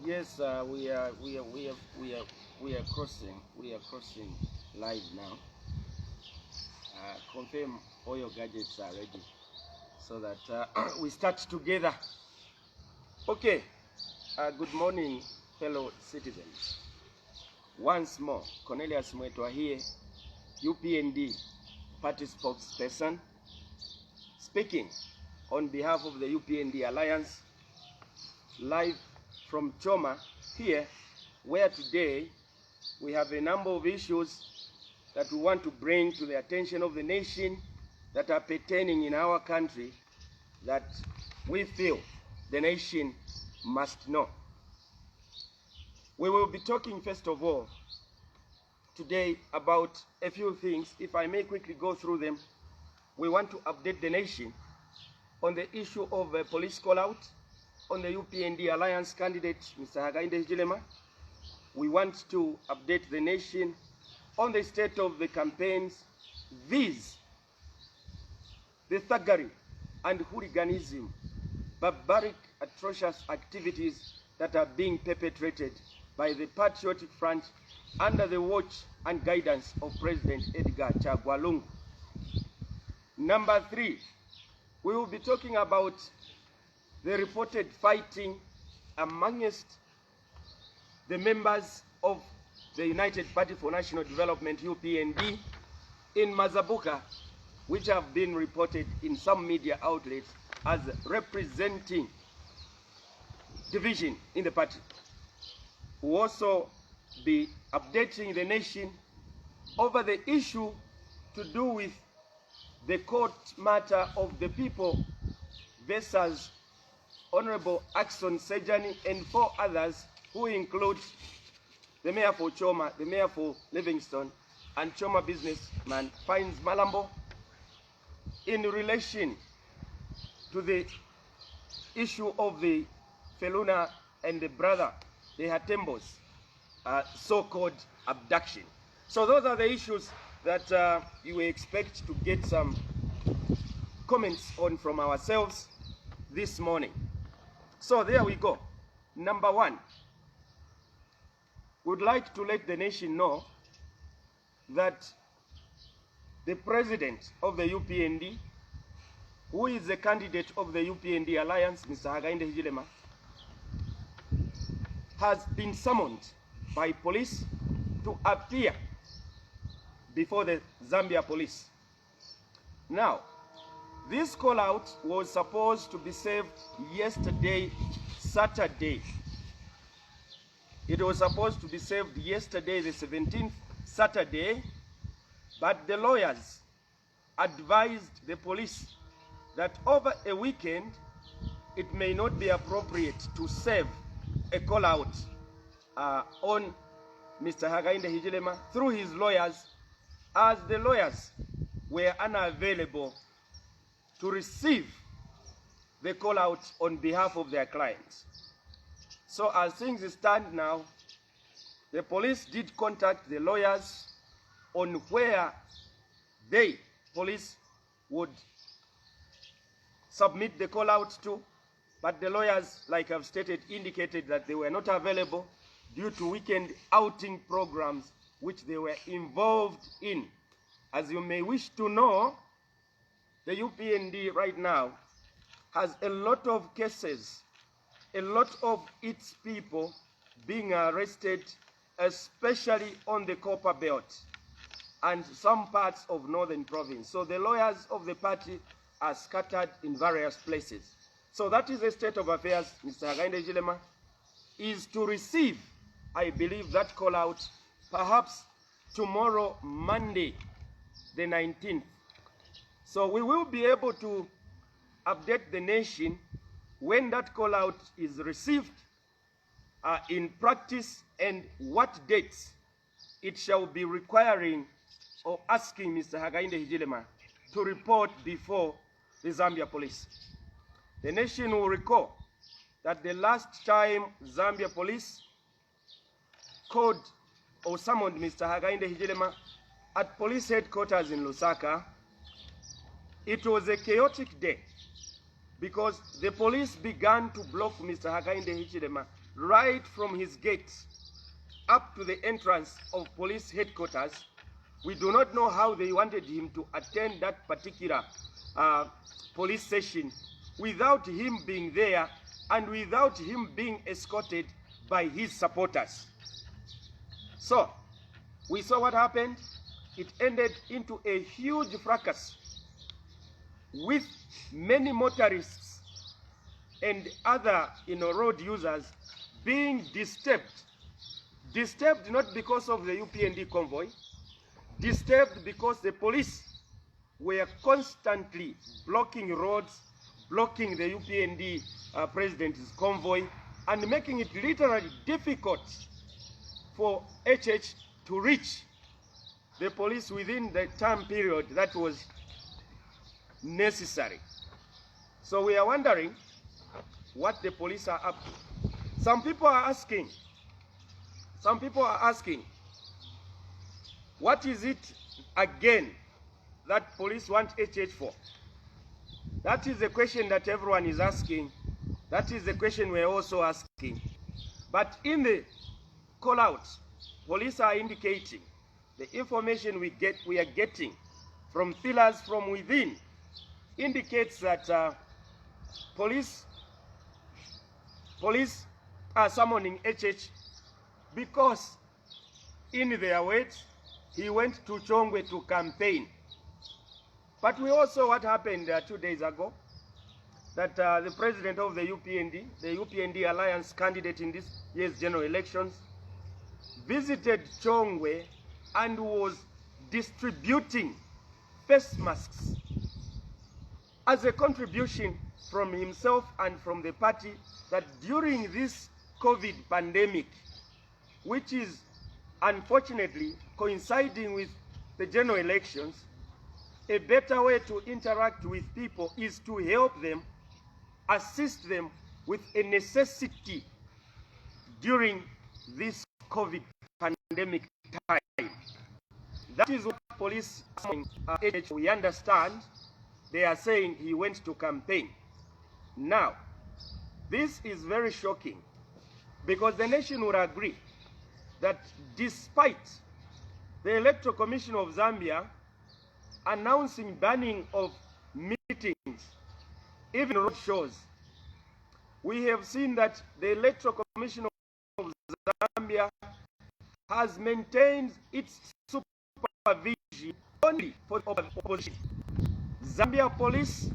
Yes, we are crossing live now. Confirm all your gadgets are ready so that we start together. Okay. Good morning, fellow citizens. Once more, Cornelius Mweetwa here, UPND party spokesperson, speaking on behalf of the UPND Alliance, live from Choma here, where today we have a number of issues that we want to bring to the attention of the nation that are pertaining in our country that we feel the nation must know. We will be talking first of all today about a few things. If I may quickly go through them, we want to update the nation on the issue of a police call-out on the UPND Alliance candidate, Mr. Hakainde Hichilema. We want to update the nation on the state of the campaigns, these, the thuggery and hooliganism, barbaric, atrocious activities that are being perpetrated by the Patriotic Front under the watch and guidance of President Edgar Chagwa Lungu. Number 3, we will be talking about the reported fighting amongst the members of the United Party for National Development, UPND, in Mazabuka, which have been reported in some media outlets as representing division in the party. We'll also be updating the nation over the issue to do with the court matter of the people versus Honorable Axon Sejani and 4 others who include the mayor for Choma, the mayor for Livingston, and Choma businessman Fines Malambo in relation to the issue of the Feluna and the brother, the Hatembos, so-called abduction. So those are the issues that you expect to get some comments on from ourselves this morning. So there we go. Number 1, we'd like to let the nation know that the president of the UPND, who is the candidate of the UPND Alliance, Mr. Hakainde Hichilema, has been summoned by police to appear before the Zambia police. Now, this call out was supposed to be served yesterday, Saturday. It was supposed to be served yesterday, the 17th, Saturday, but the lawyers advised the police that over a weekend, it may not be appropriate to serve a call out on Mr. Hakainde Hichilema through his lawyers, as the lawyers were unavailable to receive the call out on behalf of their clients. So as things stand now, the police did contact the lawyers on where they, police, would submit the call out to, but the lawyers, like I've stated, indicated that they were not available due to weekend outing programs which they were involved in. As you may wish to know, the UPND right now has a lot of cases, a lot of its people being arrested, especially on the Copper Belt and some parts of Northern Province. So the lawyers of the party are scattered in various places. So that is the state of affairs. Mr. Hakainde Hichilema is to receive, I believe, that call out perhaps tomorrow, Monday, the 19th. So we will be able to update the nation when that call out is received in practice and what dates it shall be requiring or asking Mr. Hakainde Hichilema to report before the Zambia police. The nation will recall that the last time Zambia police called or summoned Mr. Hakainde Hichilema at police headquarters in Lusaka, it was a chaotic day because the police began to block Mr. Hakainde Hichilema right from his gate up to the entrance of police headquarters. We do not know how they wanted him to attend that particular police session without him being there and without him being escorted by his supporters. So, we saw what happened. It ended into a huge fracas with many motorists and other road users being disturbed. Disturbed not because of the UPND convoy, disturbed because the police were constantly blocking roads, blocking the UPND president's convoy, and making it literally difficult for HH to reach the police within the time period that was necessary. So we are wondering what the police are up to. Some people are asking, what is it again that police want HH for? That is the question that everyone is asking. That is the question we're also asking. But in the call-out, police are indicating the information we are getting from feelers from within indicates that police are summoning HH because, in their words, he went to Chongwe to campaign. But we also what happened 2 days ago, that the president of the UPND Alliance candidate in this year's general elections, visited Chongwe and was distributing face masks as a contribution from himself and from the party that during this COVID pandemic, which is unfortunately coinciding with the general elections, a better way to interact with people is to help them, assist them with a necessity during this COVID pandemic time. That is what police are saying. We understand they are saying he went to campaign. Now, this is very shocking because the nation would agree that despite the Electoral Commission of Zambia announcing banning of meetings, even road shows, we have seen that the Electoral Commission of Zambia has maintained its supervision only for opposition. Zambia police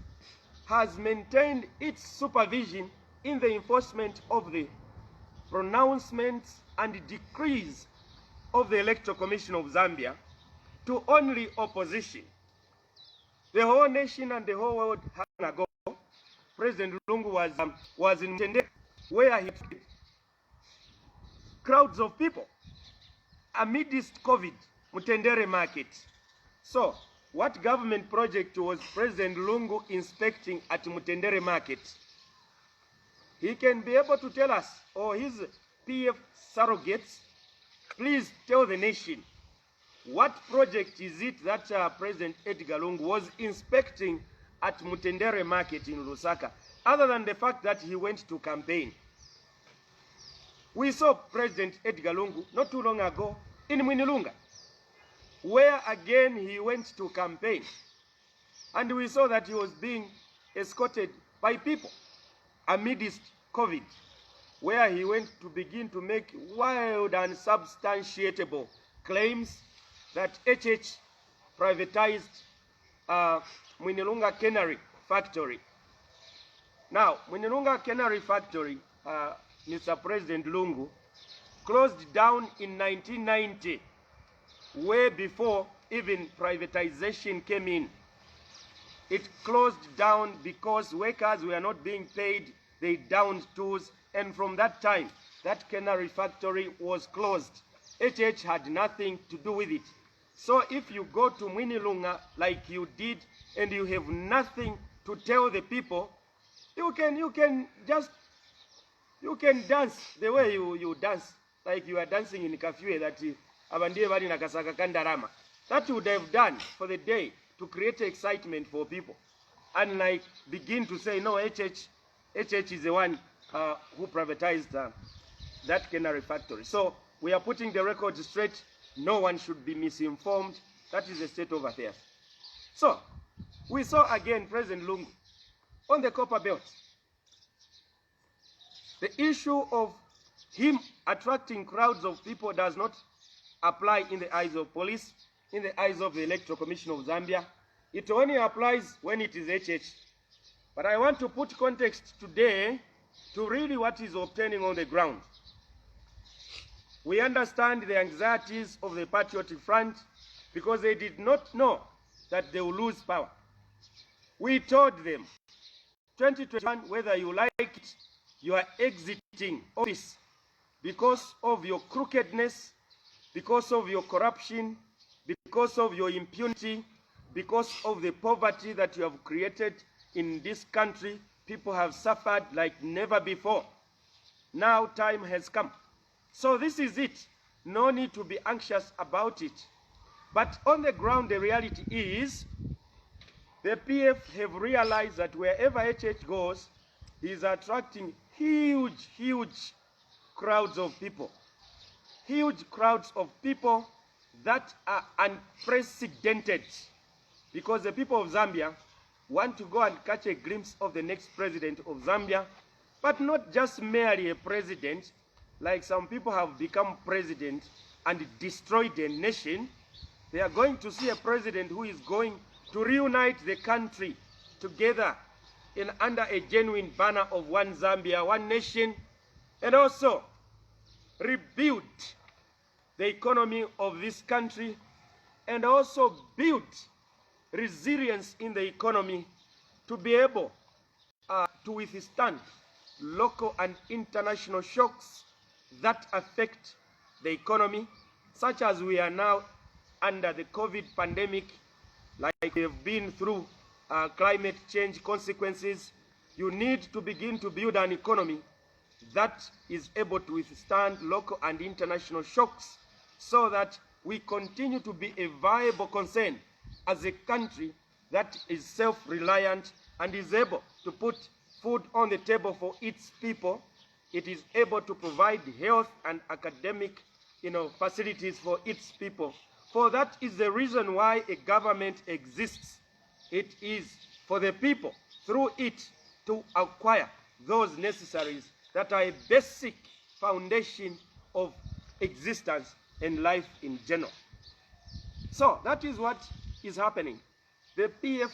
has maintained its supervision in the enforcement of the pronouncements and decrees of the Electoral Commission of Zambia to only opposition. The whole nation and the whole world had ago, President Lungu was in Mutendere, where he had crowds of people amidst COVID, Mutendere market. So, what government project was President Lungu inspecting at Mutendere market? He can be able to tell us, or his PF surrogates, please tell the nation, what project is it that President Edgar Lungu was inspecting at Mutendere market in Lusaka, other than the fact that he went to campaign? We saw President Edgar Lungu not too long ago in Mwinilunga, where again he went to campaign. And we saw that he was being escorted by people amidst COVID, where he went to begin to make wild and substantiatable claims that HH privatized Mwinilunga Cannery Factory. Now, Mwinilunga Cannery Factory, Mr. President Lungu, closed down in 1990, way before even privatization came in. It closed down because workers were not being paid, they downed tools, and from that time, that cannery factory was closed. HH had nothing to do with it. So if you go to Mwinilunga like you did and you have nothing to tell the people, you can dance the way you dance, like you are dancing in Kafue that abandiye bali nakasaka kandarama. That would have done for the day to create excitement for people. And like begin to say, no, HH is the one who privatized that cannery factory. So we are putting the record straight. No one should be misinformed. That is the state of affairs. So we saw again President Lungu on the copper belt. The issue of him attracting crowds of people does not apply in the eyes of police, in the eyes of the Electoral Commission of Zambia. It only applies when it is HH. But I want to put context today to really what is obtaining on the ground. We understand the anxieties of the Patriotic Front because they did not know that they will lose power. We told them, 2021, whether you like it, you are exiting office because of your crookedness, because of your corruption, because of your impunity, because of the poverty that you have created in this country. People have suffered like never before. Now time has come. So this is it. No need to be anxious about it. But on the ground, the reality is the PF have realized that wherever HH goes, he is attracting huge crowds of people. Huge crowds of people that are unprecedented, because the people of Zambia want to go and catch a glimpse of the next president of Zambia, but not just merely a president, like some people have become president and destroyed a nation. They are going to see a president who is going to reunite the country together under a genuine banner of one Zambia, one nation, and also rebuild the economy of this country and also build resilience in the economy to be able to withstand local and international shocks that affect the economy, such as we are now under the COVID pandemic, like we have been through climate change consequences. You need to begin to build an economy that is able to withstand local and international shocks so that we continue to be a viable concern as a country that is self-reliant and is able to put food on the table for its people. It is able to provide health and academic facilities for its people. For that is the reason why a government exists. It is for the people, through it, to acquire those necessaries that are a basic foundation of existence and life in general. So that is what is happening. The PF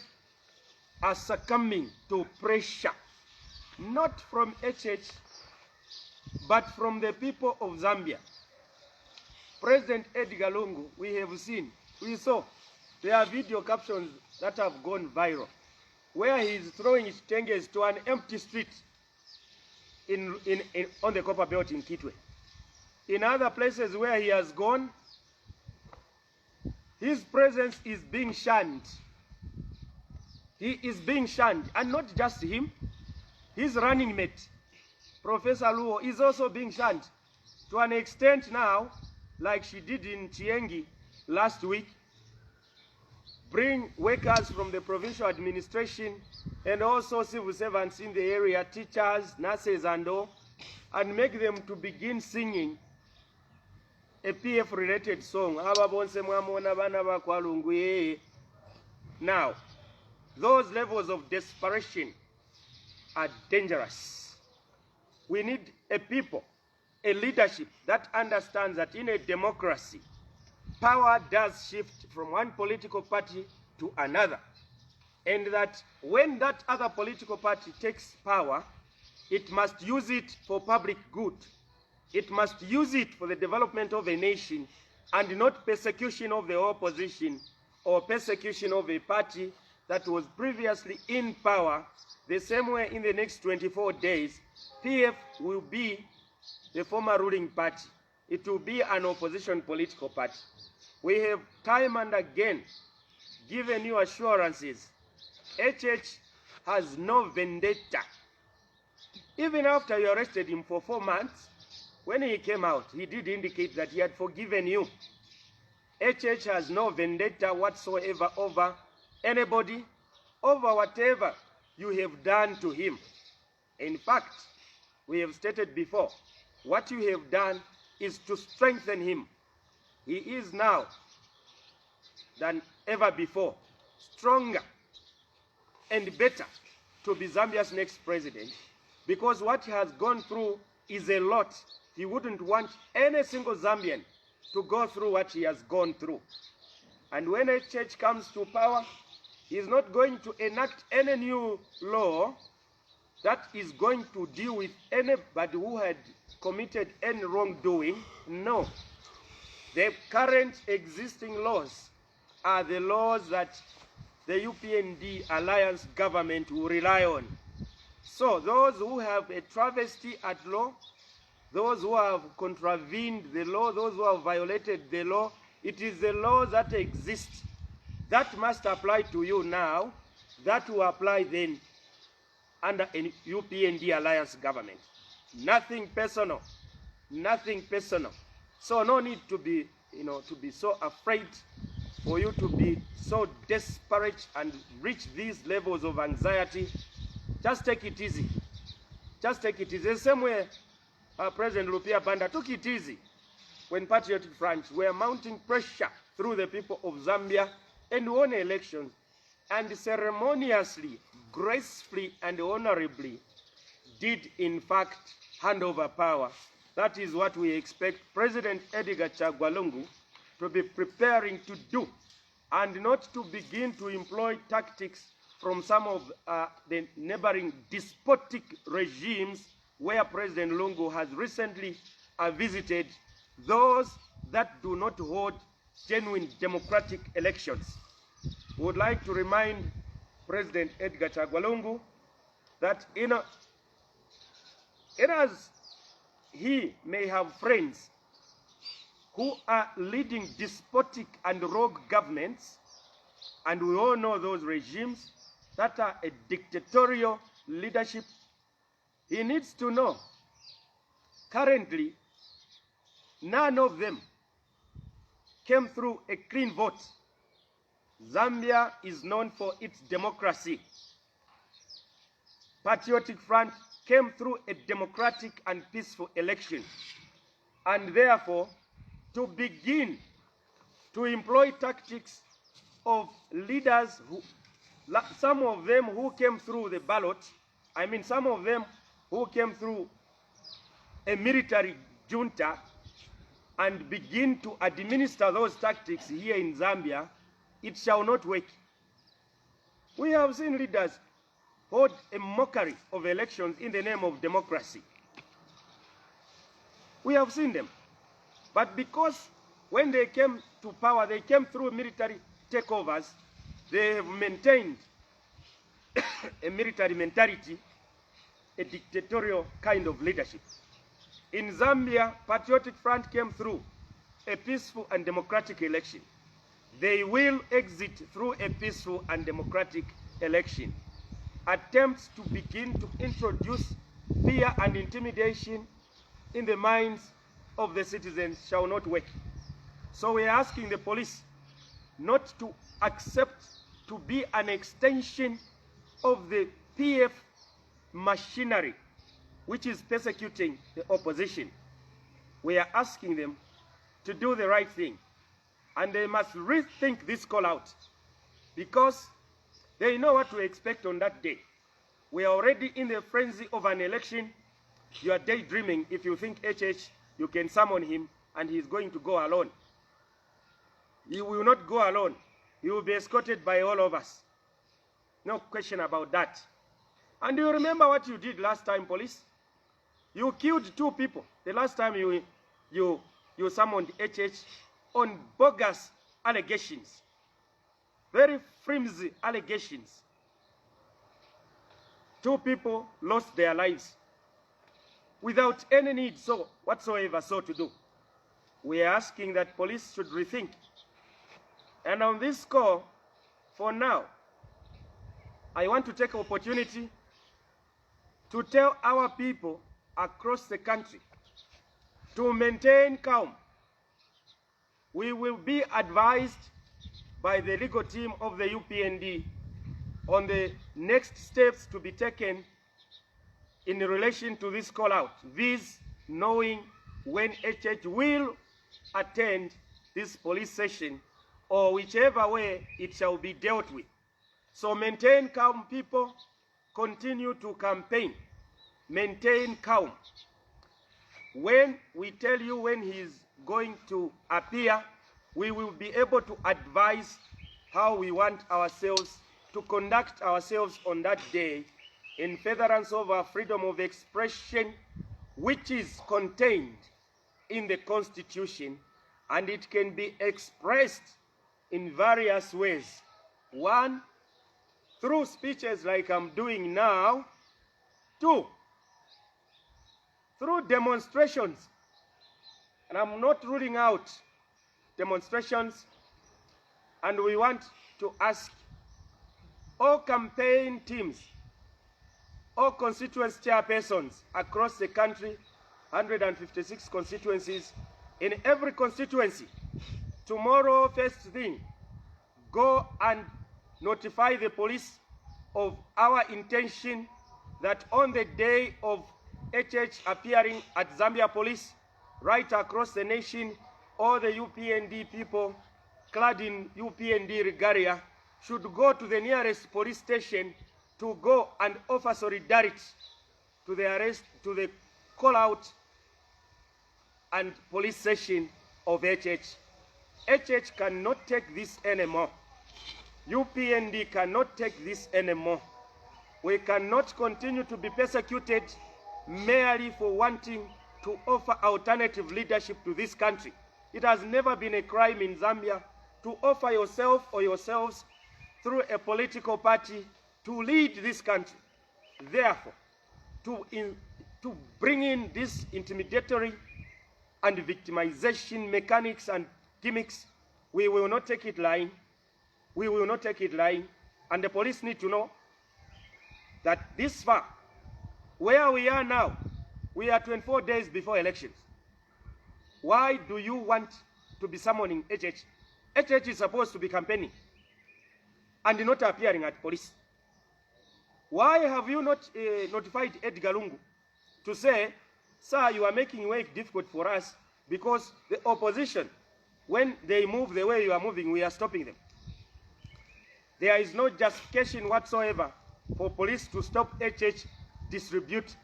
are succumbing to pressure, not from HH, but from the people of Zambia. President Edgar Lungu, we saw, there are video captions that have gone viral, where he is throwing his tenges to an empty street on the copper belt in Kitwe. In other places where he has gone, his presence is being shunned. He is being shunned, and not just him. His running mate, Professor Luo, is also being shunned to an extent now, like she did in Chiengi last week, bring workers from the provincial administration and also civil servants in the area, teachers, nurses and all, and make them to begin singing a PF-related song. Now, those levels of desperation are dangerous. We need a people, a leadership that understands that in a democracy, power does shift from one political party to another. And that when that other political party takes power, it must use it for public good. It must use it for the development of a nation and not persecution of the opposition or persecution of a party that was previously in power. The same way in the next 24 days, PF will be the former ruling party. It will be an opposition political party. We have time and again given you assurances. HH has no vendetta. Even after you arrested him for 4 months, when he came out, he did indicate that he had forgiven you. HH has no vendetta whatsoever over anybody, over whatever you have done to him. In fact, we have stated before, what you have done is to strengthen him. He is now than ever before, stronger and better to be Zambia's next president, because what he has gone through is a lot. He wouldn't want any single Zambian to go through what he has gone through. And when a church comes to power, he is not going to enact any new law that is going to deal with anybody who had committed any wrongdoing. No. The current existing laws are the laws that the UPND alliance government will rely on. So those who have a travesty at law, those who have contravened the law, those who have violated the law, it is the laws that exist that must apply to you now, that will apply then under a UPND alliance government. Nothing personal, nothing personal. So no need to be, to be so afraid, for you to be so desperate and reach these levels of anxiety. Just take it easy. Just take it easy. The same way President Lupia Banda took it easy when Patriotic Front were mounting pressure through the people of Zambia and won elections, and ceremoniously, gracefully, and honorably did in fact hand over power. That is what we expect President Edgar Chagwa Lungu to be preparing to do, and not to begin to employ tactics from some of the neighboring despotic regimes where President Lungu has recently visited, those that do not hold genuine democratic elections. We would like to remind President Edgar Chagwa Lungu that as he may have friends who are leading despotic and rogue governments, and we all know those regimes that are a dictatorial leadership, he needs to know currently none of them came through a clean vote. Zambia is known for its democracy. Patriotic Front came through a democratic and peaceful election, and therefore to begin to employ tactics of leaders who, some of them who came through the ballot, some of them who came through a military junta, and begin to administer those tactics here in Zambia, it shall not work. We have seen leaders hold a mockery of elections in the name of democracy. We have seen them. But because when they came to power, they came through military takeovers, they have maintained a military mentality, a dictatorial kind of leadership. In Zambia, Patriotic Front came through a peaceful and democratic election. They will exit through a peaceful and democratic election. Attempts to begin to introduce fear and intimidation in the minds of the citizens shall not work. So we are asking the police not to accept to be an extension of the PF machinery, which is persecuting the opposition. We are asking them to do the right thing, and they must rethink this call out, because they know what to expect on that day. We are already in the frenzy of an election. You are daydreaming if you think HH, you can summon him and he's going to go alone. He will not go alone. He will be escorted by all of us. No question about that. And you remember what you did last time, police? You killed 2 people. The last time you summoned HH on bogus allegations. Very flimsy allegations. 2 people lost their lives without any need whatsoever to do. We are asking that police should rethink. And on this score, for now, I want to take an opportunity to tell our people across the country to maintain calm, We will be advised by the legal team of the UPND on the next steps to be taken in relation to this call out, this knowing when HH will attend this police session or whichever way it shall be dealt with. So maintain calm, people. Continue to campaign. Maintain calm. When we tell you when he is going to appear, we will be able to advise how we want ourselves to conduct ourselves on that day in furtherance of our freedom of expression, which is contained in the Constitution, and it can be expressed in various ways. One, through speeches like I'm doing now. Two, through demonstrations. And I'm not ruling out demonstrations. And we want to ask all campaign teams, all constituency chairpersons across the country, 156 constituencies, in every constituency, tomorrow, first thing, go and notify the police of our intention that on the day of HH appearing at Zambia police, right across the nation, all the UPND people clad in UPND regalia should go to the nearest police station to go and offer solidarity to the arrest, to the call out and police session of HH. HH cannot take this anymore. UPND cannot take this anymore. We cannot continue to be persecuted merely for wanting to offer alternative leadership to this country. It has never been a crime in Zambia to offer yourself or yourselves through a political party to lead this country. Therefore, to bring in this intimidatory and victimization mechanics and gimmicks, we will not take it lying. We will not take it lying. And the police need to know that this far, where we are now, we are 24 days before elections. Why do you want to be summoning HH? HH is supposed to be campaigning and not appearing at police. Why have you not notified Edgar Lungu to say, sir, you are making work difficult for us because the opposition, when they move the way you are moving, we are stopping them. There is no justification whatsoever for police to stop HH distribute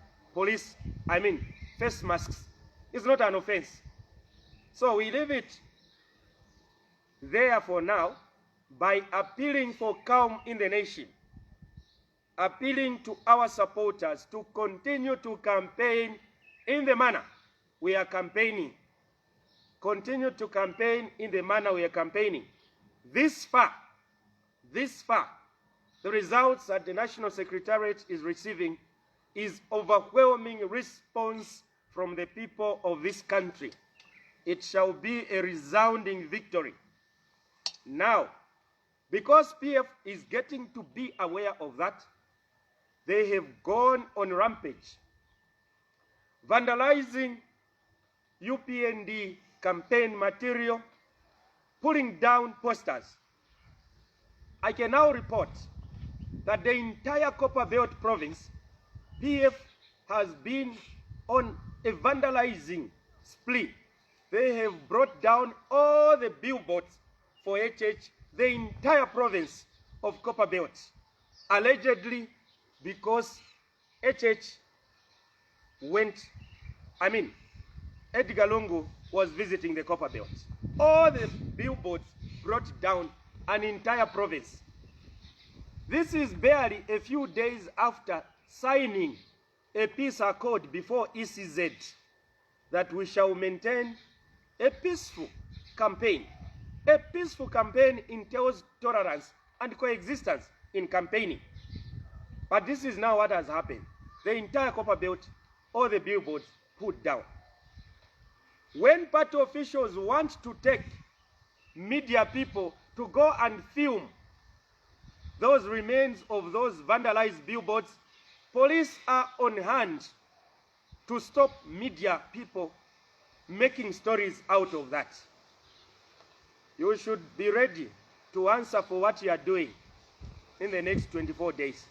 face masks. It's not an offense. So we leave it there for now by appealing for calm in the nation, appealing to our supporters to continue to campaign in the manner we are campaigning. Continue to campaign in the manner we are campaigning. This far, the results that the National Secretariat is receiving is overwhelming response from the people of this country. It shall be a resounding victory. Now, because PF is getting to be aware of that, they have gone on rampage, vandalizing UPND campaign material, pulling down posters. I can now report that the entire Copperbelt province, PF has been on a vandalizing spree. They have brought down all the billboards for HH, the entire province of Copperbelt, allegedly because HH Edgar Lungu was visiting the Copperbelt. All the billboards brought down an entire province. This is barely a few days after signing a peace accord before ECZ that we shall maintain a peaceful campaign. A peaceful campaign entails tolerance and coexistence in campaigning. But this is now what has happened. The entire Copperbelt, all the billboards put down. When party officials want to take media people to go and film those remains of those vandalized billboards, police are on hand to stop media people making stories out of that. you should be ready to answer for what you are doing in the next 24 days.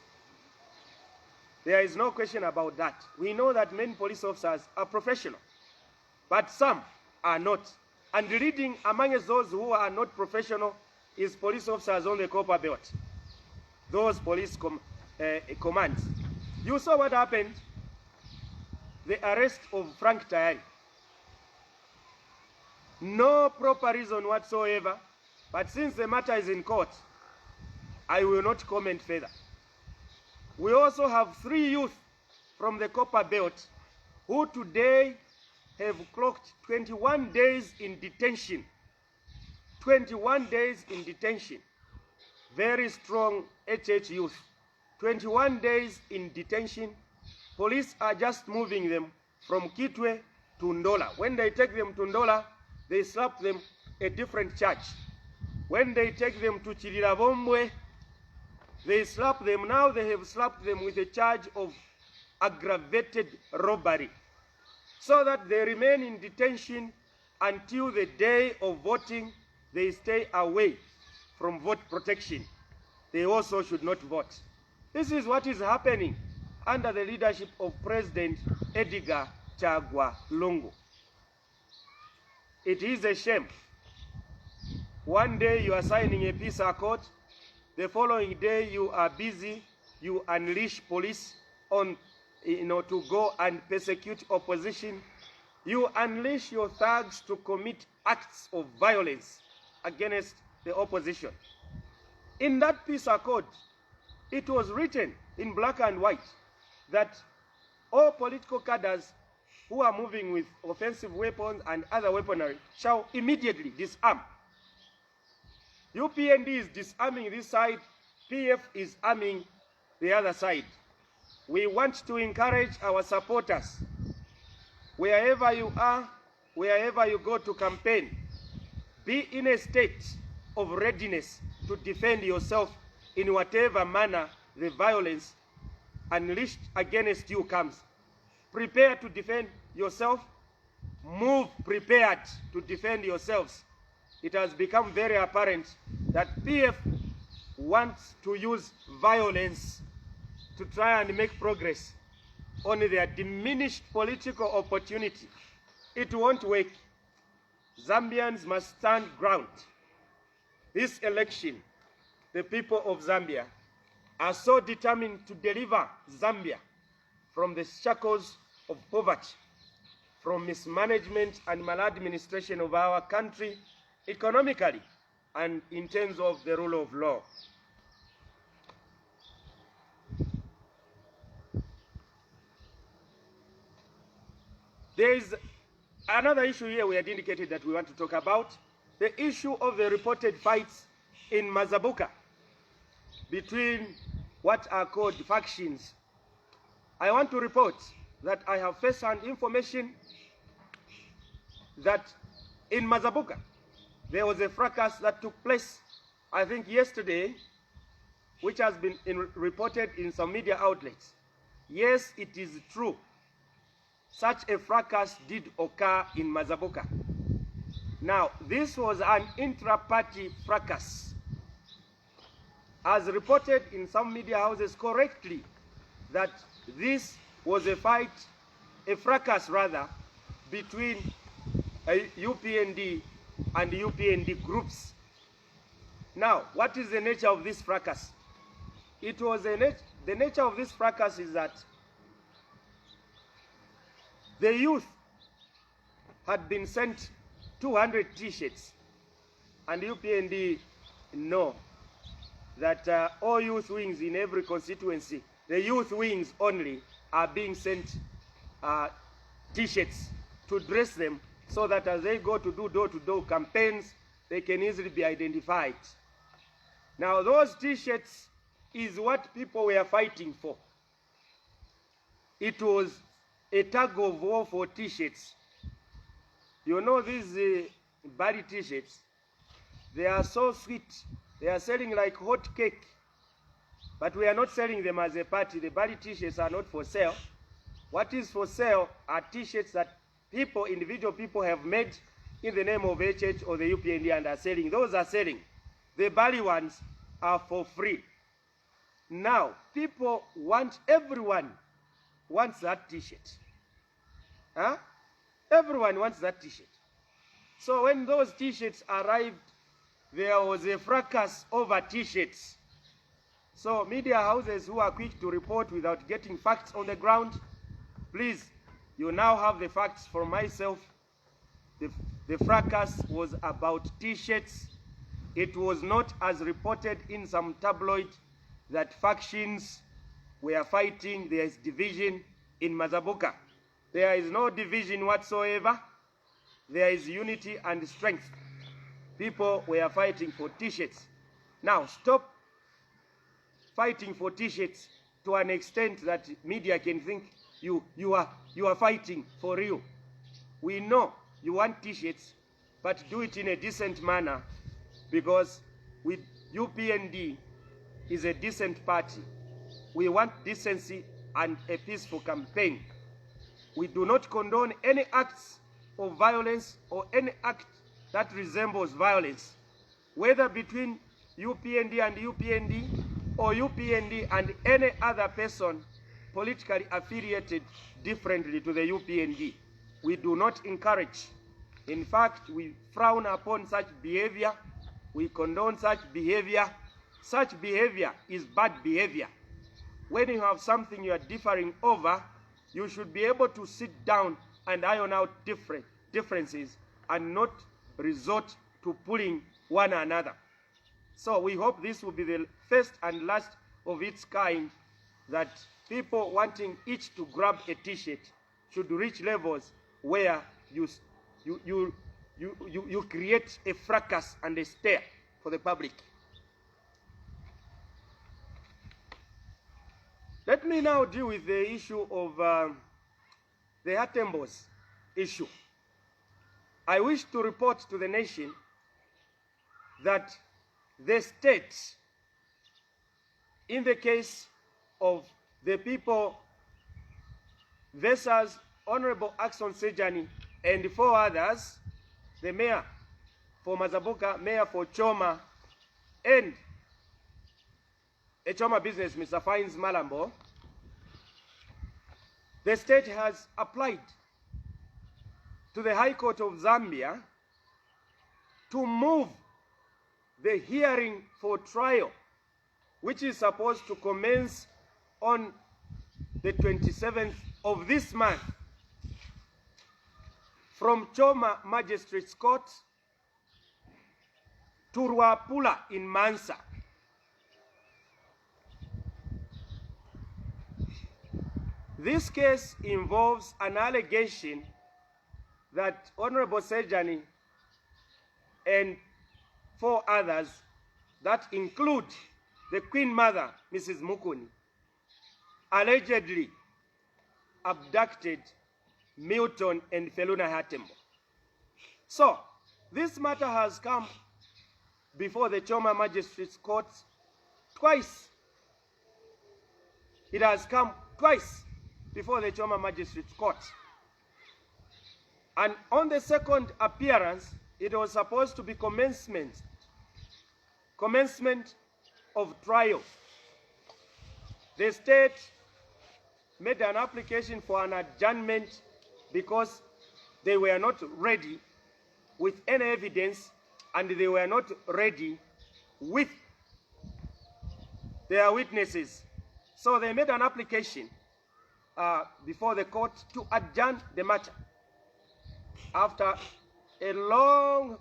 There is no question about that. We know that many police officers are professional, but some are not. And leading amongst those who are not professional is police officers on the copper belt. Those police commands. You saw what happened? The arrest of Frank Tayari. No proper reason whatsoever, but since the matter is in court, I will not comment further. We also have 3 youth from the copper belt who today have clocked 21 days in detention. 21 days in detention. Very strong HH youth. 21 days in detention. Police are just moving them from Kitwe to Ndola. When they take them to Ndola, they slap them a different charge. When they take them to Chirirabombwe, they slap them. Now they have slapped them with a charge of aggravated robbery, so that they remain in detention until the day of voting. They stay away from vote protection. They also should not vote. This is what is happening under the leadership of President Edgar Chagwa Lungu. It is a shame. One day you are signing a peace accord, the following day you are busy, you unleash police on, to go and persecute opposition. You unleash your thugs to commit acts of violence against the opposition. In that peace accord, it was written in black and white that all political cadres who are moving with offensive weapons and other weaponry shall immediately disarm. UPND is disarming this side, PF is arming the other side. We want to encourage our supporters, wherever you are, wherever you go to campaign, be in a state of readiness to defend yourself in whatever manner the violence unleashed against you comes. Prepare to defend yourself. Move prepared to defend yourselves. It has become very apparent that PF wants to use violence to try and make progress on their diminished political opportunity. It won't work. Zambians must stand ground. This election, the people of Zambia are so determined to deliver Zambia from the shackles of poverty, from mismanagement and maladministration of our country, economically and in terms of the rule of law. There is another issue here we had indicated that we want to talk about, the issue of the reported fights in Mazabuka between what are called factions. I want to report that I have first-hand information that in Mazabuka there was a fracas that took place, I think yesterday, which has been reported in some media outlets. Yes, it is true. Such a fracas did occur in Mazabuka. Now, this was an intra-party fracas, as reported in some media houses correctly, that this was a fight, a fracas rather, between UPND and UPND groups. Now, what is the nature of this fracas? It was the nature of this fracas is that the youth had been sent 200 T-shirts, and UPND know that all youth wings in every constituency, the youth wings only, are being sent T-shirts to dress them so that as they go to do door-to-door campaigns, they can easily be identified. Now, those T-shirts is what people were fighting for. It was a tug of war for T-shirts. You know these Bali T-shirts, they are so sweet. They are selling like hot cake. But we are not selling them as a party. The Bali T-shirts are not for sale. What is for sale are T-shirts that people, individual people have made in the name of HH or the UPND and are selling. Those are selling. The Bali ones are for free. Now, people want, everyone wants that t-shirt. Huh? Everyone wants that t-shirt. So when those t-shirts arrived, there was a fracas over t-shirts. So media houses who are quick to report without getting facts on the ground, please, you now have the facts from myself. The fracas was about t-shirts. It was not as reported in some tabloid that factions were fighting. There is division in Mazabuka. There is no division whatsoever. There is unity and strength. People were fighting for t-shirts. Now stop fighting for t-shirts to an extent that media can think you are fighting for real. We know you want t-shirts, but do it in a decent manner, because with UPND is a decent party. We want decency and a peaceful campaign. We do not condone any acts of violence or any act that resembles violence, whether between UPND and UPND or UPND and any other person politically affiliated differently to the UPND. We do not encourage. In fact, we frown upon such behavior. We condone such behavior. Such behavior is bad behavior. When you have something you are differing over, you should be able to sit down and iron out differences and not resort to pulling one another. So we hope this will be the first and last of its kind, that people wanting each to grab a t-shirt should reach levels where you create a fracas and a stare for the public. Let me now deal with the issue of the Atembos issue. I wish to report to the nation that the state, in the case of the people versus Honorable Axon Sejani and 4 others, the mayor for Mazabuka, mayor for Choma, and a Choma business, Mr. Fines Malambo, the state has applied to the High Court of Zambia to move the hearing for trial, which is supposed to commence on the 27th of this month, from Choma Magistrates Court to Ruapula in Mansa. This case involves an allegation that Honorable Sejani and 4 others, that include the Queen Mother, Mrs. Mukuni, allegedly abducted Milton and Feluna Hatembo. So, this matter has come before the Choma Magistrates Court twice. It has come twice before the Choma Magistrates Court. And on the second appearance, it was supposed to be commencement of trial. The state made an application for an adjournment because they were not ready with any evidence, and they were not ready with their witnesses. So they made an application before the court to adjourn the matter. After a long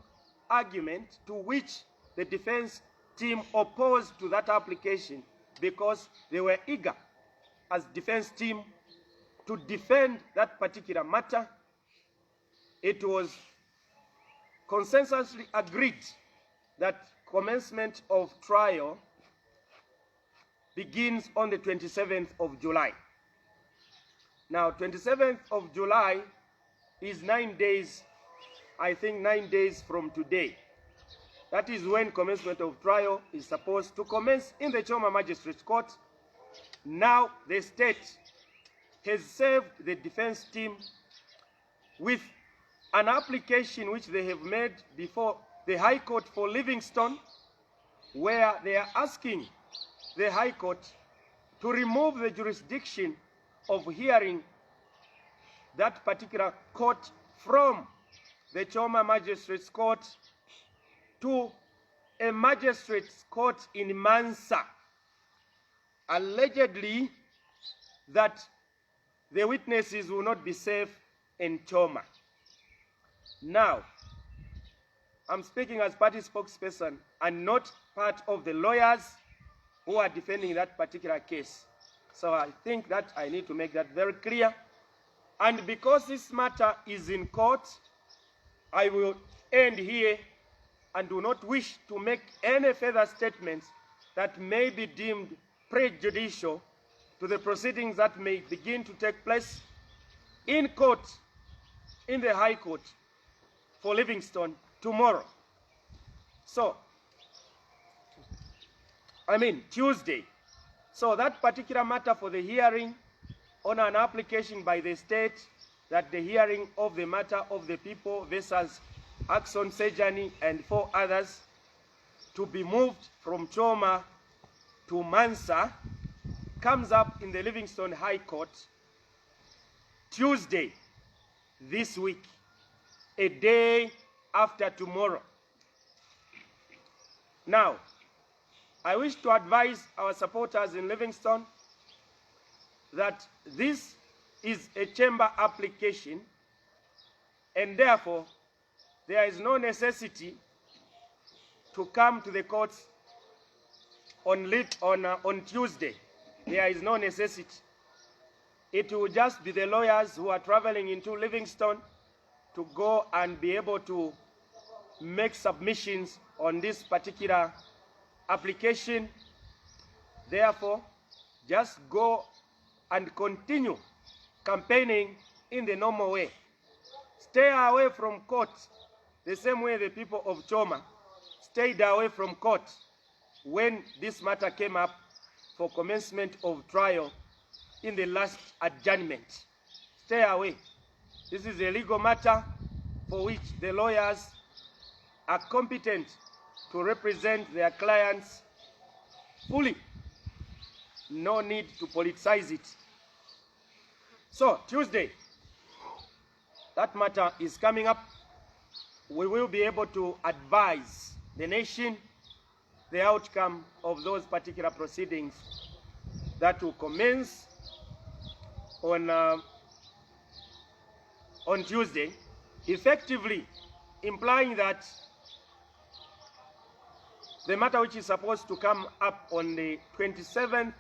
argument, to which the defense team opposed to that application because they were eager as defense team to defend that particular matter, it was consensually agreed that commencement of trial begins on the 27th of July. Now, 27th of July is 9 days, I think 9 days from today. That is when commencement of trial is supposed to commence in the Choma Magistrates Court. Now the state has served the defense team with an application which they have made before the High Court for Livingstone, where they are asking the High Court to remove the jurisdiction of hearing that particular court from the Choma Magistrates Court to a magistrate's court in Mansa, allegedly that the witnesses will not be safe in Choma. Now, I'm speaking as party spokesperson and not part of the lawyers who are defending that particular case. So I think that I need to make that very clear. And because this matter is in court, I will end here and do not wish to make any further statements that may be deemed prejudicial to the proceedings that may begin to take place in court, in the High Court for Livingstone tomorrow. So, Tuesday. So that particular matter for the hearing on an application by the state that the hearing of the matter of the people versus Action Sejani and 4 others to be moved from Choma to Mansa comes up in the Livingstone High Court Tuesday this week, a day after tomorrow. Now, I wish to advise our supporters in Livingstone that this is a chamber application, and therefore there is no necessity to come to the courts on Tuesday. There is no necessity. It will just be the lawyers who are traveling into Livingstone to go and be able to make submissions on this particular application. Therefore, just go and continue campaigning in the normal way. Stay away from court the same way the people of Choma stayed away from court when this matter came up for commencement of trial in the last adjournment. Stay away. This is a legal matter for which the lawyers are competent to represent their clients fully. No need to politicize it. So, Tuesday, that matter is coming up. We will be able to advise the nation the outcome of those particular proceedings that will commence on Tuesday, effectively implying that the matter which is supposed to come up on the 27th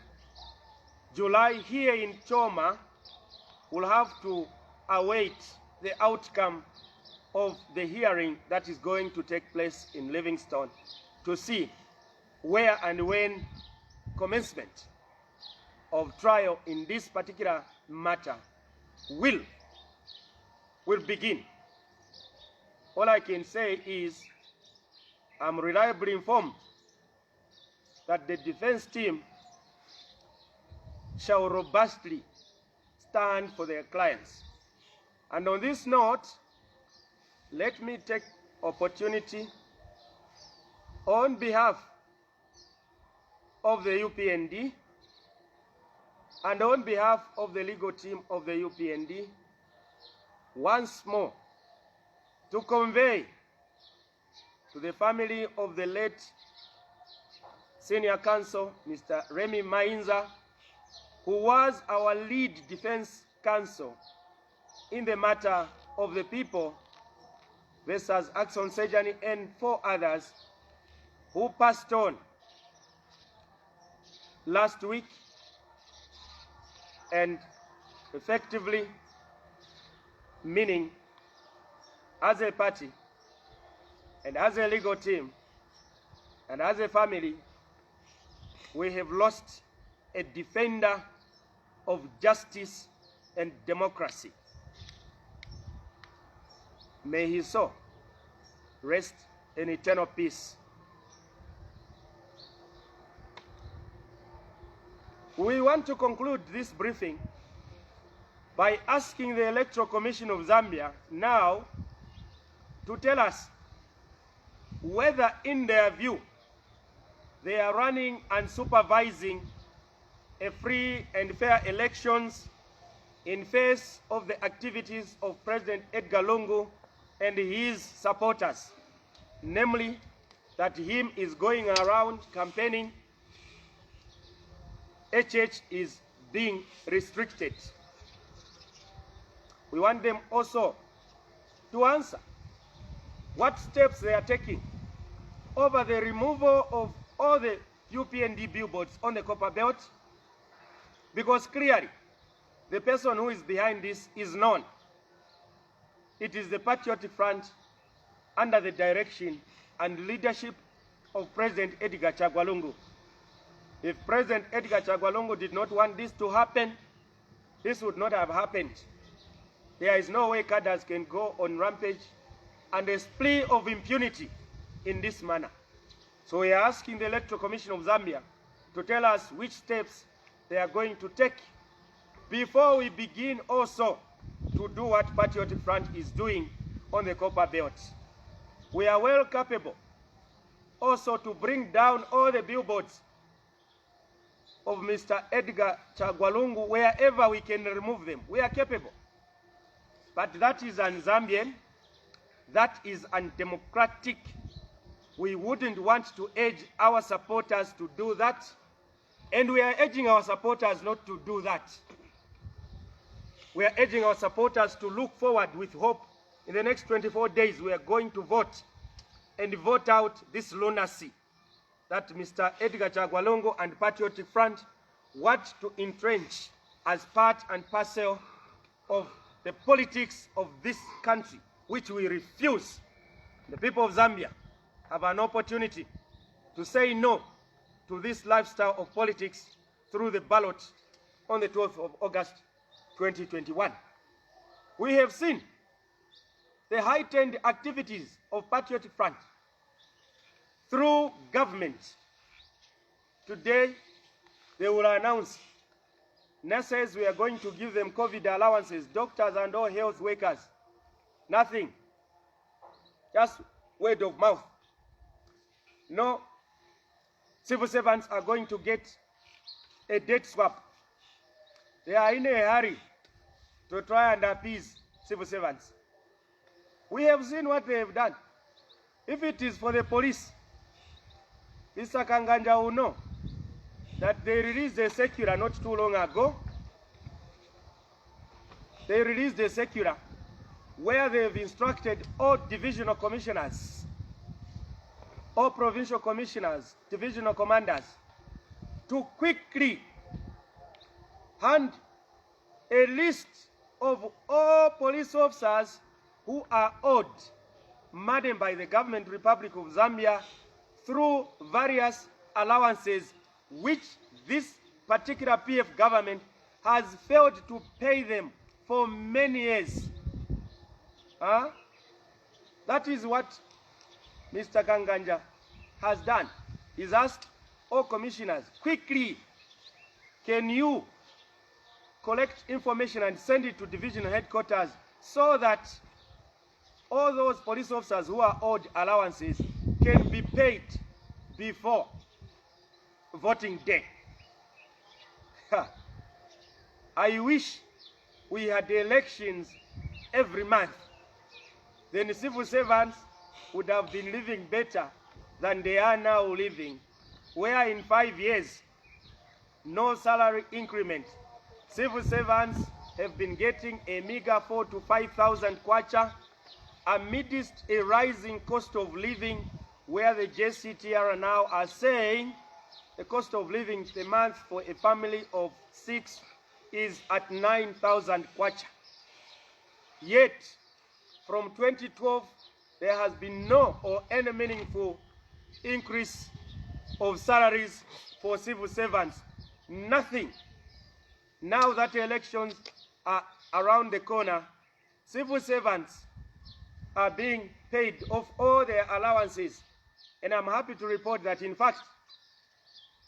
July here in Choma will have to await the outcome of the hearing that is going to take place in Livingstone to see where and when commencement of trial in this particular matter will begin. All I can say is I'm reliably informed that the defense team shall robustly stand for their clients. And on this note, let me take opportunity on behalf of the UPND and on behalf of the legal team of the UPND once more to convey to the family of the late Senior Counsel, Mr. Remy Mainza, who was our lead defense counsel in the matter of the people versus Action Sejani and 4 others who passed on last week, and effectively meaning as a party and as a legal team and as a family, we have lost a defender of justice and democracy. May his soul rest in eternal peace. We want to conclude this briefing by asking the Electoral Commission of Zambia now to tell us whether in their view they are running and supervising a free and fair elections in face of the activities of President Edgar Lungu and his supporters, namely that him is going around campaigning, HH is being restricted. We want them also to answer what steps they are taking over the removal of all the UPND billboards on the Copper Belt, because clearly the person who is behind this is known. It is the Patriotic Front under the direction and leadership of President Edgar Chagwa Lungu. If President Edgar Chagwa Lungu did not want this to happen, this would not have happened. There is no way cadres can go on rampage and a plea of impunity in this manner. So we are asking the Electoral Commission of Zambia to tell us which steps they are going to take before we begin also to do what Patriotic Front is doing on the Copper Belt. We are well capable also to bring down all the billboards of Mr. Edgar Chagwa Lungu wherever we can remove them. We are capable. But that is un-Zambian, that is undemocratic. We wouldn't want to urge our supporters to do that, and we are urging our supporters not to do that. We are urging our supporters to look forward with hope. In the next 24 days, we are going to vote and vote out this lunacy that Mr. Edgar Chagwa Lungu and Patriotic Front want to entrench as part and parcel of the politics of this country, which we refuse. The people of Zambia have an opportunity to say no to this lifestyle of politics through the ballot on the 12th of August 2021. We have seen the heightened activities of Patriotic Front through government. Today, they will announce nurses, we are going to give them COVID allowances, doctors and all health workers. Nothing. Just word of mouth. No, civil servants are going to get a debt swap. They are in a hurry to try and appease civil servants. We have seen what they have done. If it is for the police, Mr. Kanganja will know that they released a circular not too long ago. They released a circular where they have instructed all divisional commissioners, all provincial commissioners, divisional commanders, to quickly hand a list of all police officers who are owed money by the government Republic of Zambia through various allowances which this particular PF government has failed to pay them for many years. That is what Mr. Kanganja has done. He's asked all commissioners, quickly, can you collect information and send it to divisional headquarters so that all those police officers who are owed allowances can be paid before voting day. I wish we had elections every month. Then the civil servants would have been living better than they are now living, where in 5 years, no salary increment. Civil servants have been getting a meager 4,000 to 5,000 kwacha amidst a rising cost of living, where the JCTR now are saying the cost of living per month for a family of 6 is at 9,000 kwacha. Yet, from 2012, there has been no or any meaningful increase of salaries for civil servants. Nothing. Now that elections are around the corner, civil servants are being paid off all their allowances. And I'm happy to report that, in fact,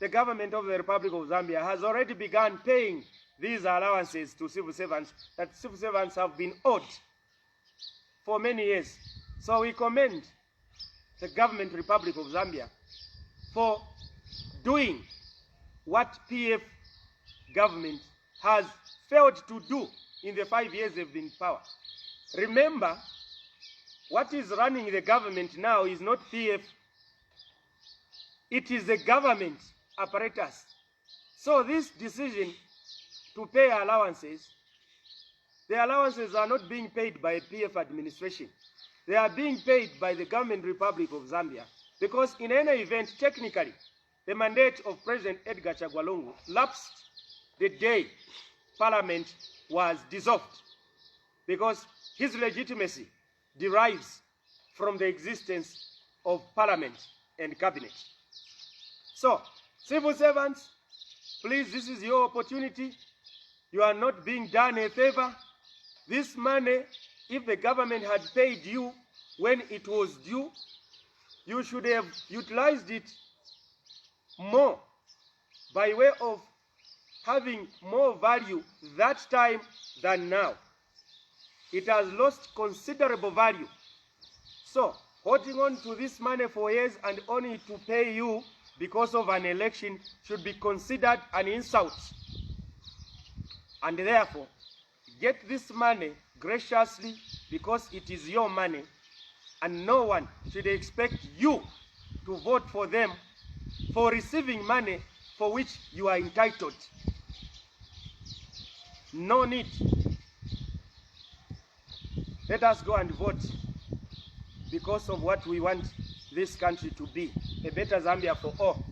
the government of the Republic of Zambia has already begun paying these allowances to civil servants that civil servants have been owed for many years. So we commend the government Republic of Zambia for doing what PF government has failed to do in the 5 years they've been in power. Remember, what is running the government now is not PF. It is the government apparatus. So this decision to pay allowances, the allowances are not being paid by PF administration. They are being paid by the government Republic of Zambia, because in any event, technically, the mandate of President Edgar Chagwa Lungu lapsed the day Parliament was dissolved, because his legitimacy derives from the existence of Parliament and Cabinet. So, civil servants, please, this is your opportunity. You are not being done a favor. This money, if the government had paid you when it was due, you should have utilized it more by way of having more value that time than now. It has lost considerable value. So, holding on to this money for years and only to pay you because of an election should be considered an insult. And therefore, get this money graciously, because it is your money, and no one should expect you to vote for them for receiving money for which you are entitled. No need. Let us go and vote because of what we want this country to be, a better Zambia for all.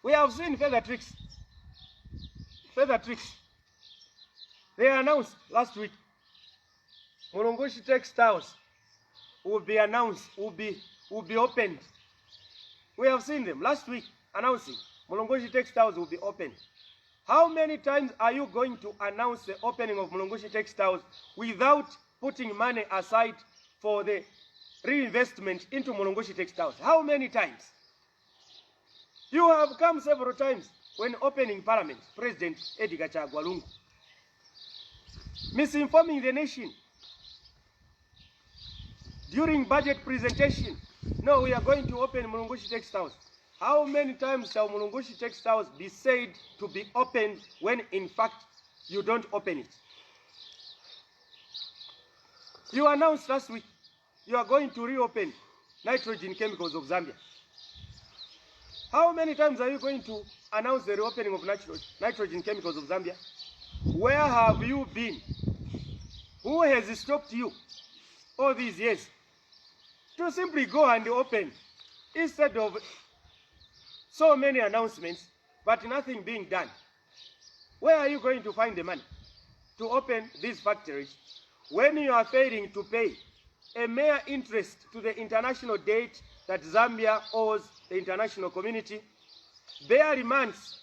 We have seen further tricks. Further tricks. They announced last week, Mulungushi textiles will be announced, will be opened. We have seen them last week announcing Mulungushi textiles will be opened. How many times are you going to announce the opening of Mulungushi textiles without putting money aside for the reinvestment into Mulungushi textiles? How many times? You have come several times when opening Parliament, President Edgar Chagwa Lungu, misinforming the nation. During budget presentation, no, we are going to open Mulungushi textiles. How many times shall Mulungushi textiles be said to be opened when in fact you don't open it? You announced last week you are going to reopen nitrogen chemicals of Zambia. How many times are you going to announce the reopening of nitrogen chemicals of Zambia? Where have you been? Who has stopped you all these years to simply go and open, instead of so many announcements but nothing being done? Where are you going to find the money to open these factories when you are failing to pay a mere interest to the international debt that Zambia owes the international community, barely months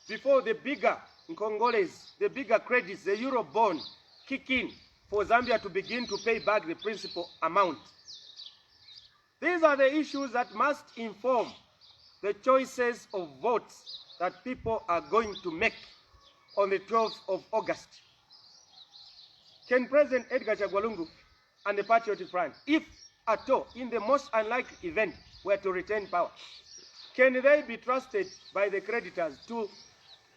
before the bigger Congolese, the bigger credits, the Euro bond kick in for Zambia to begin to pay back the principal amount? These are the issues that must inform the choices of votes that people are going to make on the 12th of August. Can President Edgar Chagwa Lungu and the Patriotic Front, if at all, in the most unlikely event, were to retain power, can they be trusted by the creditors to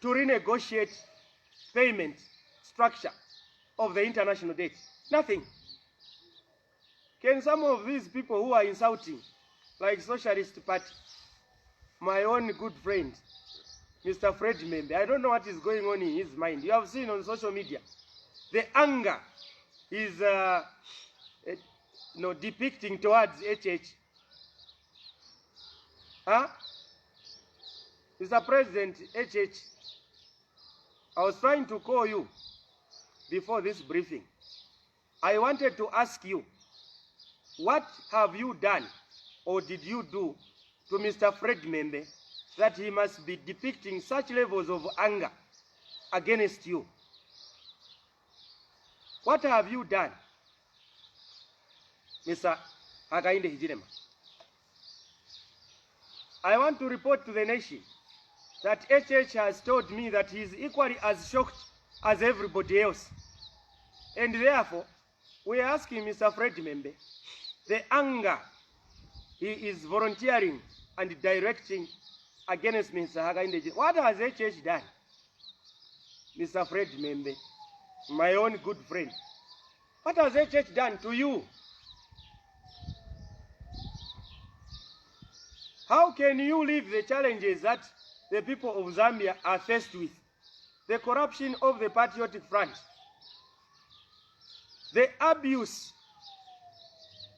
renegotiate payment structure of the international debt? Nothing. Can some of these people who are insulting, like Socialist Party, my own good friend, Mr. Fred Membe, I don't know what is going on in his mind. You have seen on social media, the anger is depicting towards HH. Huh? Mr. President HH, I was trying to call you before this briefing. I wanted to ask you, what have you done or did you do to Mr. Fred Membe that he must be depicting such levels of anger against you? What have you done, Mr. Hakainde Hichilema? I want to report to the nation that HH has told me that he is equally as shocked as everybody else. And therefore, we are asking Mr. Fred Membe, the anger he is volunteering and directing against Mr. Hakainde. What has HH done? Mr. Fred Membe, my own good friend. What has HH done to you? How can you leave the challenges that the people of Zambia are faced with? The corruption of the Patriotic Front, the abuse,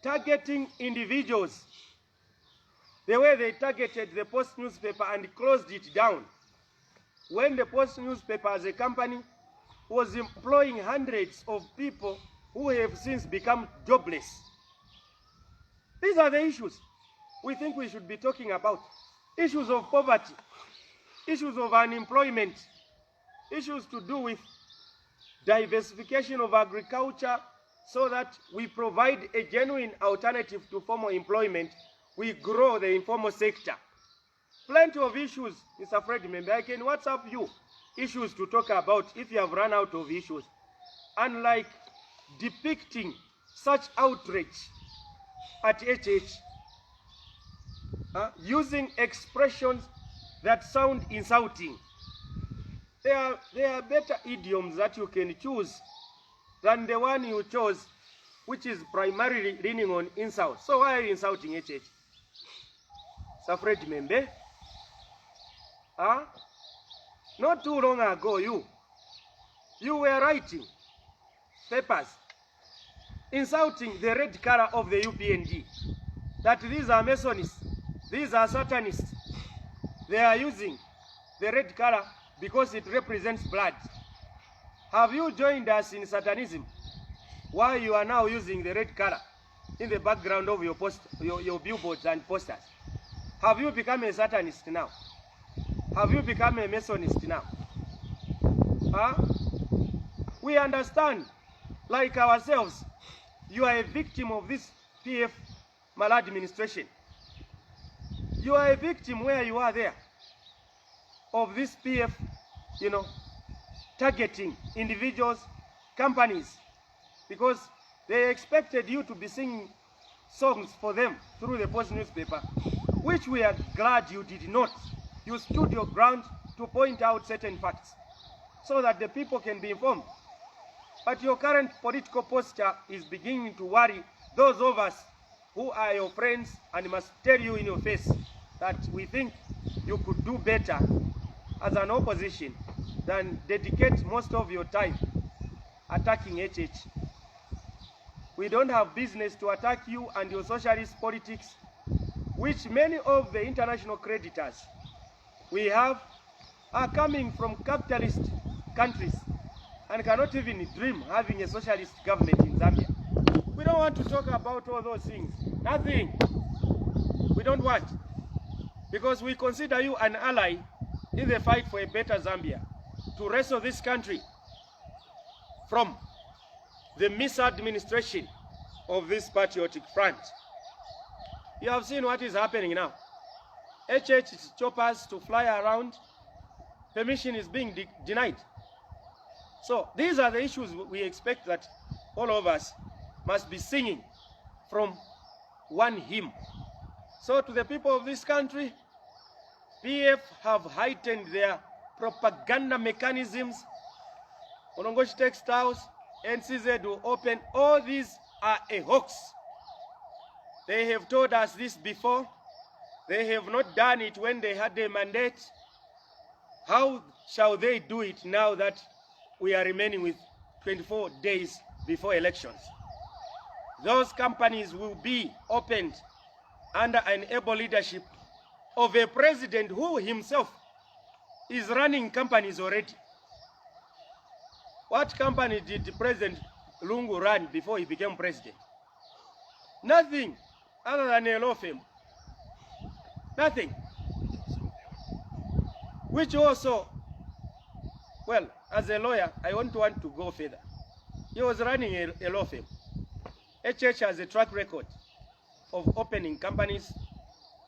targeting individuals, the way they targeted the Post newspaper and closed it down, when the Post newspaper as a company was employing hundreds of people who have since become jobless. These are the issues we think we should be talking about. Issues of poverty, issues of unemployment, issues to do with diversification of agriculture so that we provide a genuine alternative to formal employment. We grow the informal sector. Plenty of issues, Mr. Fred Membe. I can WhatsApp you issues to talk about if you have run out of issues. Unlike depicting such outrage at HH, using expressions that sound insulting. There are better idioms that you can choose than the one you chose, which is primarily leaning on insult. So why are you insulting HH? Mr. Fred Membe? Not too long ago, you were writing papers insulting the red color of the UPND, that these are Masonists, these are Satanists. They are using the red color because it represents blood. Have you joined us in Satanism? Why you are now using the red color in the background of your billboards and posters? Have you become a Satanist now? Have you become a Masonist now? We understand, like ourselves, you are a victim of this PF maladministration. You are a victim where you are there of this PF, targeting individuals, companies, because they expected you to be singing songs for them through the Post newspaper, which we are glad you did not. You stood your ground to point out certain facts so that the people can be informed. But your current political posture is beginning to worry those of us who are your friends, and must tell you in your face that we think you could do better as an opposition than dedicate most of your time attacking HH. We don't have business to attack you and your socialist politics, which many of the international creditors we have are coming from capitalist countries and cannot even dream having a socialist government in Zambia. We don't want to talk about all those things. Nothing. We don't want. Because we consider you an ally in the fight for a better Zambia, to wrestle this country from the misadministration of this Patriotic Front. You have seen what is happening now. HH choppers to fly around, permission is being denied. So these are the issues we expect that all of us must be singing from one hymn. So to the people of this country, PF have heightened their propaganda mechanisms. Onongoshi Textiles, NCZ will open. All these are a hoax. They have told us this before. They have not done it when they had a mandate. How shall they do it now that we are remaining with 24 days before elections? Those companies will be opened under an able leadership of a president who himself is running companies already. What company did President Lungu run before he became president? Nothing other than a law firm. Nothing. Which also, well, as a lawyer, I want to go further. He was running a law firm. HH has a track record of opening companies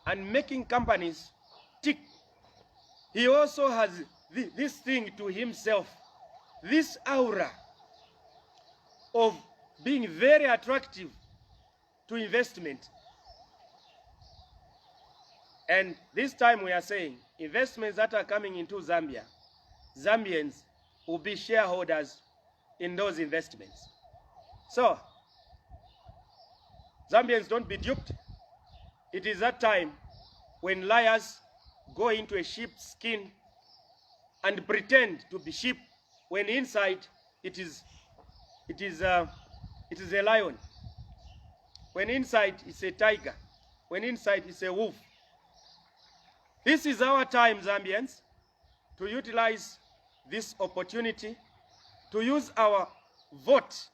and making companies tick. He also has this thing to himself, this aura of being very attractive to investment. And this time we are saying investments that are coming into Zambia, Zambians will be shareholders in those investments. So, Zambians, don't be duped. It is that time when liars go into a sheep's skin and pretend to be sheep, when inside it is a lion. When inside it's a tiger. When inside it's a wolf. This is our time, Zambians, to utilize this opportunity to use our vote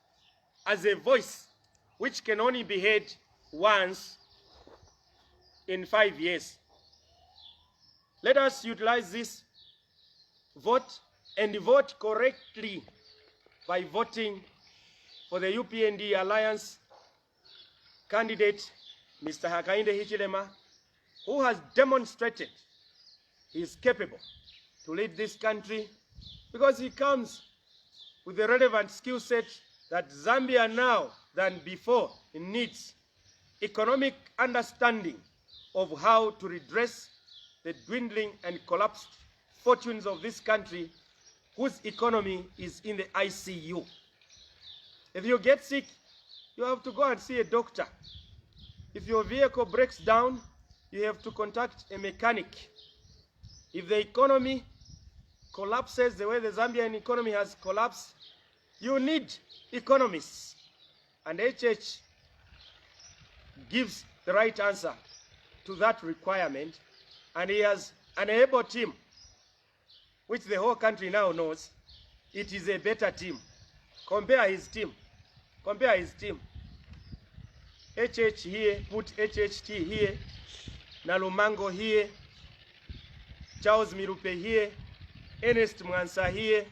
as a voice which can only be heard once in 5 years. Let us utilize this vote and vote correctly by voting for the UPND Alliance candidate, Mr. Hakainde Hichilema, who has demonstrated he is capable to lead this country because he comes with the relevant skill set that Zambia now than before needs: economic understanding of how to redress the dwindling and collapsed fortunes of this country, whose economy is in the ICU. If you get sick, you have to go and see a doctor. If your vehicle breaks down, you have to contact a mechanic. If the economy collapses the way the Zambian economy has collapsed, you need economists. And HH gives the right answer to that requirement, and he has an able team, which the whole country now knows. It is a better team. Compare his team. Compare his team. HH here, put HHT here, Nalumango here, Charles Mirupe here, Ernest Mwansa here,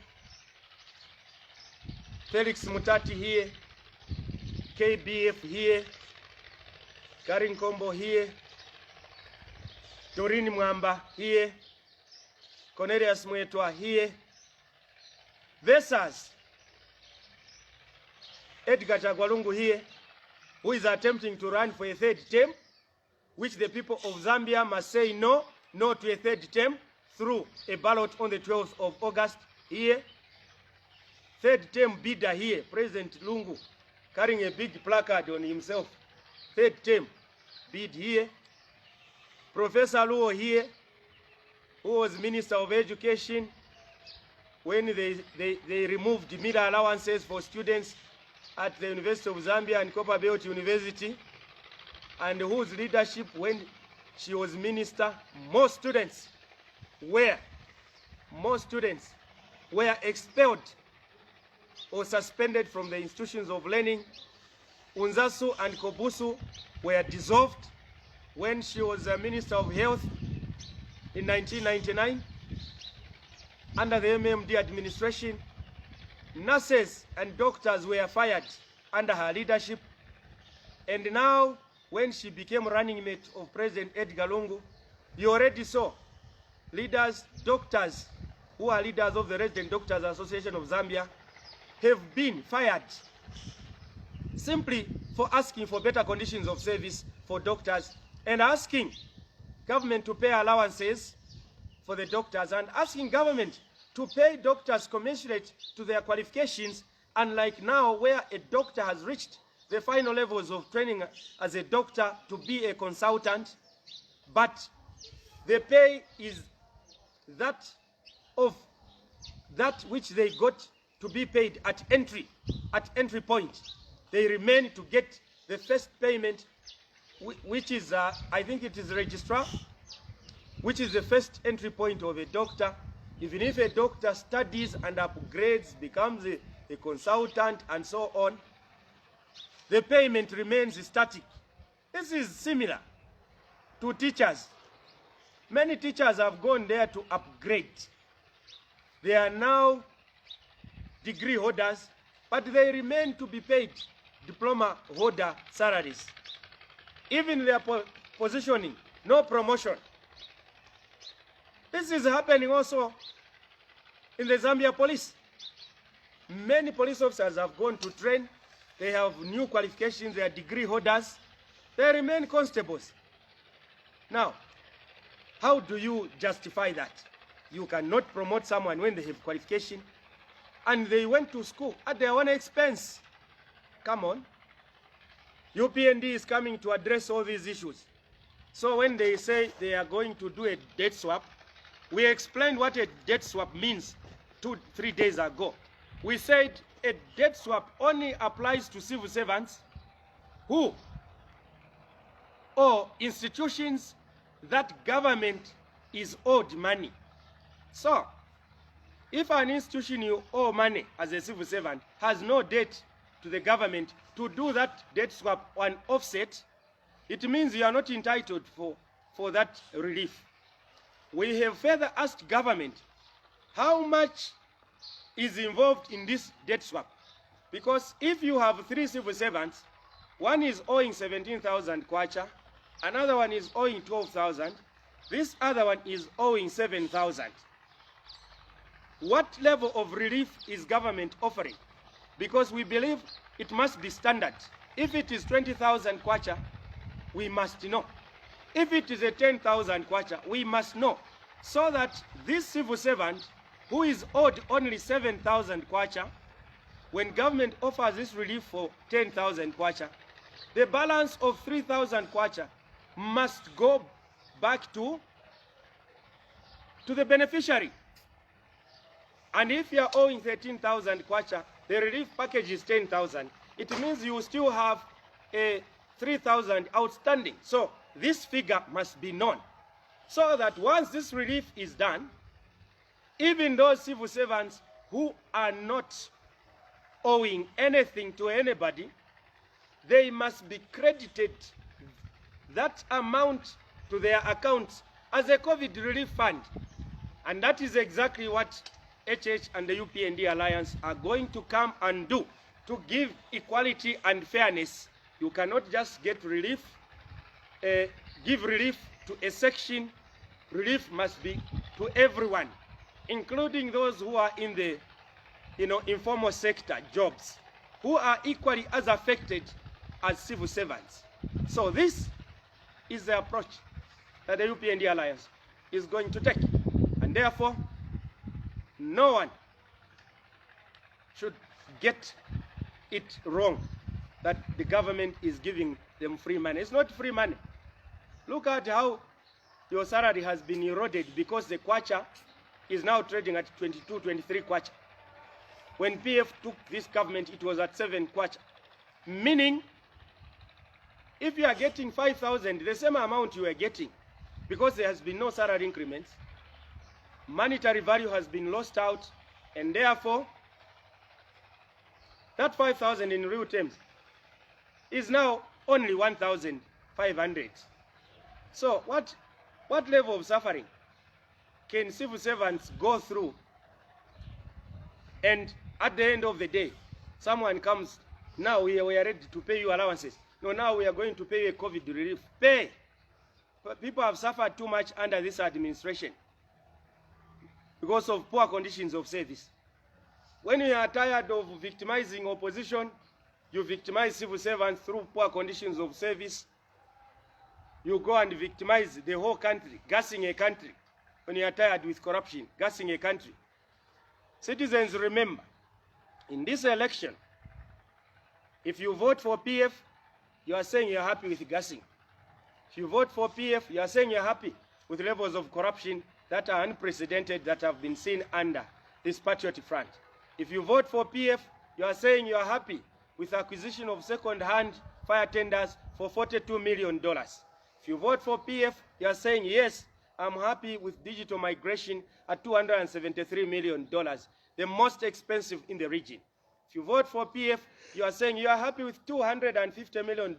Felix Mutati here, KBF here, Karin Kombo here, Doreen Mwamba here, Cornelius Mweetwa here, versus Edgar Chagwalungu here, who is attempting to run for a third term, which the people of Zambia must say no to a third term through a ballot on the 12th of August here. Third term bidder here, President Lungu, carrying a big placard on himself. Third term bid here. Professor Luo here, who was Minister of Education when they removed meal allowances for students at the University of Zambia and Copperbelt University, and whose leadership when she was minister, more students were expelled or suspended from the institutions of learning. Unzasu and Kobusu were dissolved when she was a Minister of Health in 1999 under the MMD administration. Nurses and doctors were fired under her leadership. And now, when she became running mate of President Edgar Lungu, you already saw leaders, doctors, who are leaders of the Resident Doctors Association of Zambia, have been fired simply for asking for better conditions of service for doctors and asking government to pay allowances for the doctors and asking government to pay doctors commensurate to their qualifications, unlike now where a doctor has reached the final levels of training as a doctor to be a consultant, but the pay is that of that which they got to be paid at entry point. They remain to get the first payment, which is, I think it is registrar, which is the first entry point of a doctor. Even if a doctor studies and upgrades, becomes a consultant and so on, the payment remains static. This is similar to teachers. Many teachers have gone there to upgrade. They are now degree holders, but they remain to be paid diploma holder salaries. Even their positioning, no promotion. This is happening also in the Zambia police. Many police officers have gone to train they have new qualifications, they are degree holders, they remain constables. Now, how do you justify that? You cannot promote someone when they have qualification and they went to school at their own expense. Come on. UPND is coming to address all these issues. So when they say they are going to do a debt swap, we explained what a debt swap means 2-3 days ago. We said a debt swap only applies to civil servants who, or institutions that government is owed money. So, if an institution you owe money as a civil servant has no debt to the government to do that debt swap on offset, it means you are not entitled for that relief. We have further asked government how much is involved in this debt swap. Because if you have 3 civil servants, one is owing 17,000 kwacha, another one is owing 12,000, this other one is owing 7,000. What level of relief is government offering? Because we believe it must be standard. If it is 20,000 kwacha, we must know. If it is a 10,000 kwacha, we must know. So that this civil servant who is owed only 7,000 kwacha, when government offers this relief for 10,000 kwacha, the balance of 3,000 kwacha must go back to the beneficiary. And if you are owing 13,000 kwacha, the relief package is 10,000. It means you still have a 3,000 outstanding. So this figure must be known. So that once this relief is done, even those civil servants who are not owing anything to anybody, they must be credited that amount to their accounts as a COVID relief fund. And that is exactly what HH and the UPND Alliance are going to come and do to give equality and fairness. You cannot just get relief, give relief to a section. Relief must be to everyone, including those who are in the informal sector jobs, who are equally as affected as civil servants. So this is the approach that the UPND Alliance is going to take. And therefore, no one should get it wrong that the government is giving them free money. It's not free money. Look at how your salary has been eroded because the kwacha is now trading at 22, 23 kwacha. When PF took this government, it was at 7 kwacha. Meaning, if you are getting 5,000, the same amount you are getting, because there has been no salary increments, monetary value has been lost out, and therefore, that 5,000 in real terms is now only 1,500. So what level of suffering can civil servants go through? And at the end of the day, someone comes, now we are ready to pay you allowances. No, now we are going to pay you a COVID relief. Pay. But people have suffered too much under this administration because of poor conditions of service. When you are tired of victimizing opposition, you victimize civil servants through poor conditions of service. You go and victimize the whole country, gassing a country. When you are tired with corruption, gassing a country. Citizens, remember, in this election, if you vote for PF, you are saying you are happy with gassing. If you vote for PF, you are saying you are happy with levels of corruption that are unprecedented, that have been seen under this patriotic front. If you vote for PF, you are saying you are happy with acquisition of second-hand fire tenders for $42 million. If you vote for PF, you are saying, yes, I'm happy with digital migration at $273 million, the most expensive in the region. If you vote for PF, you are saying you are happy with $250 million,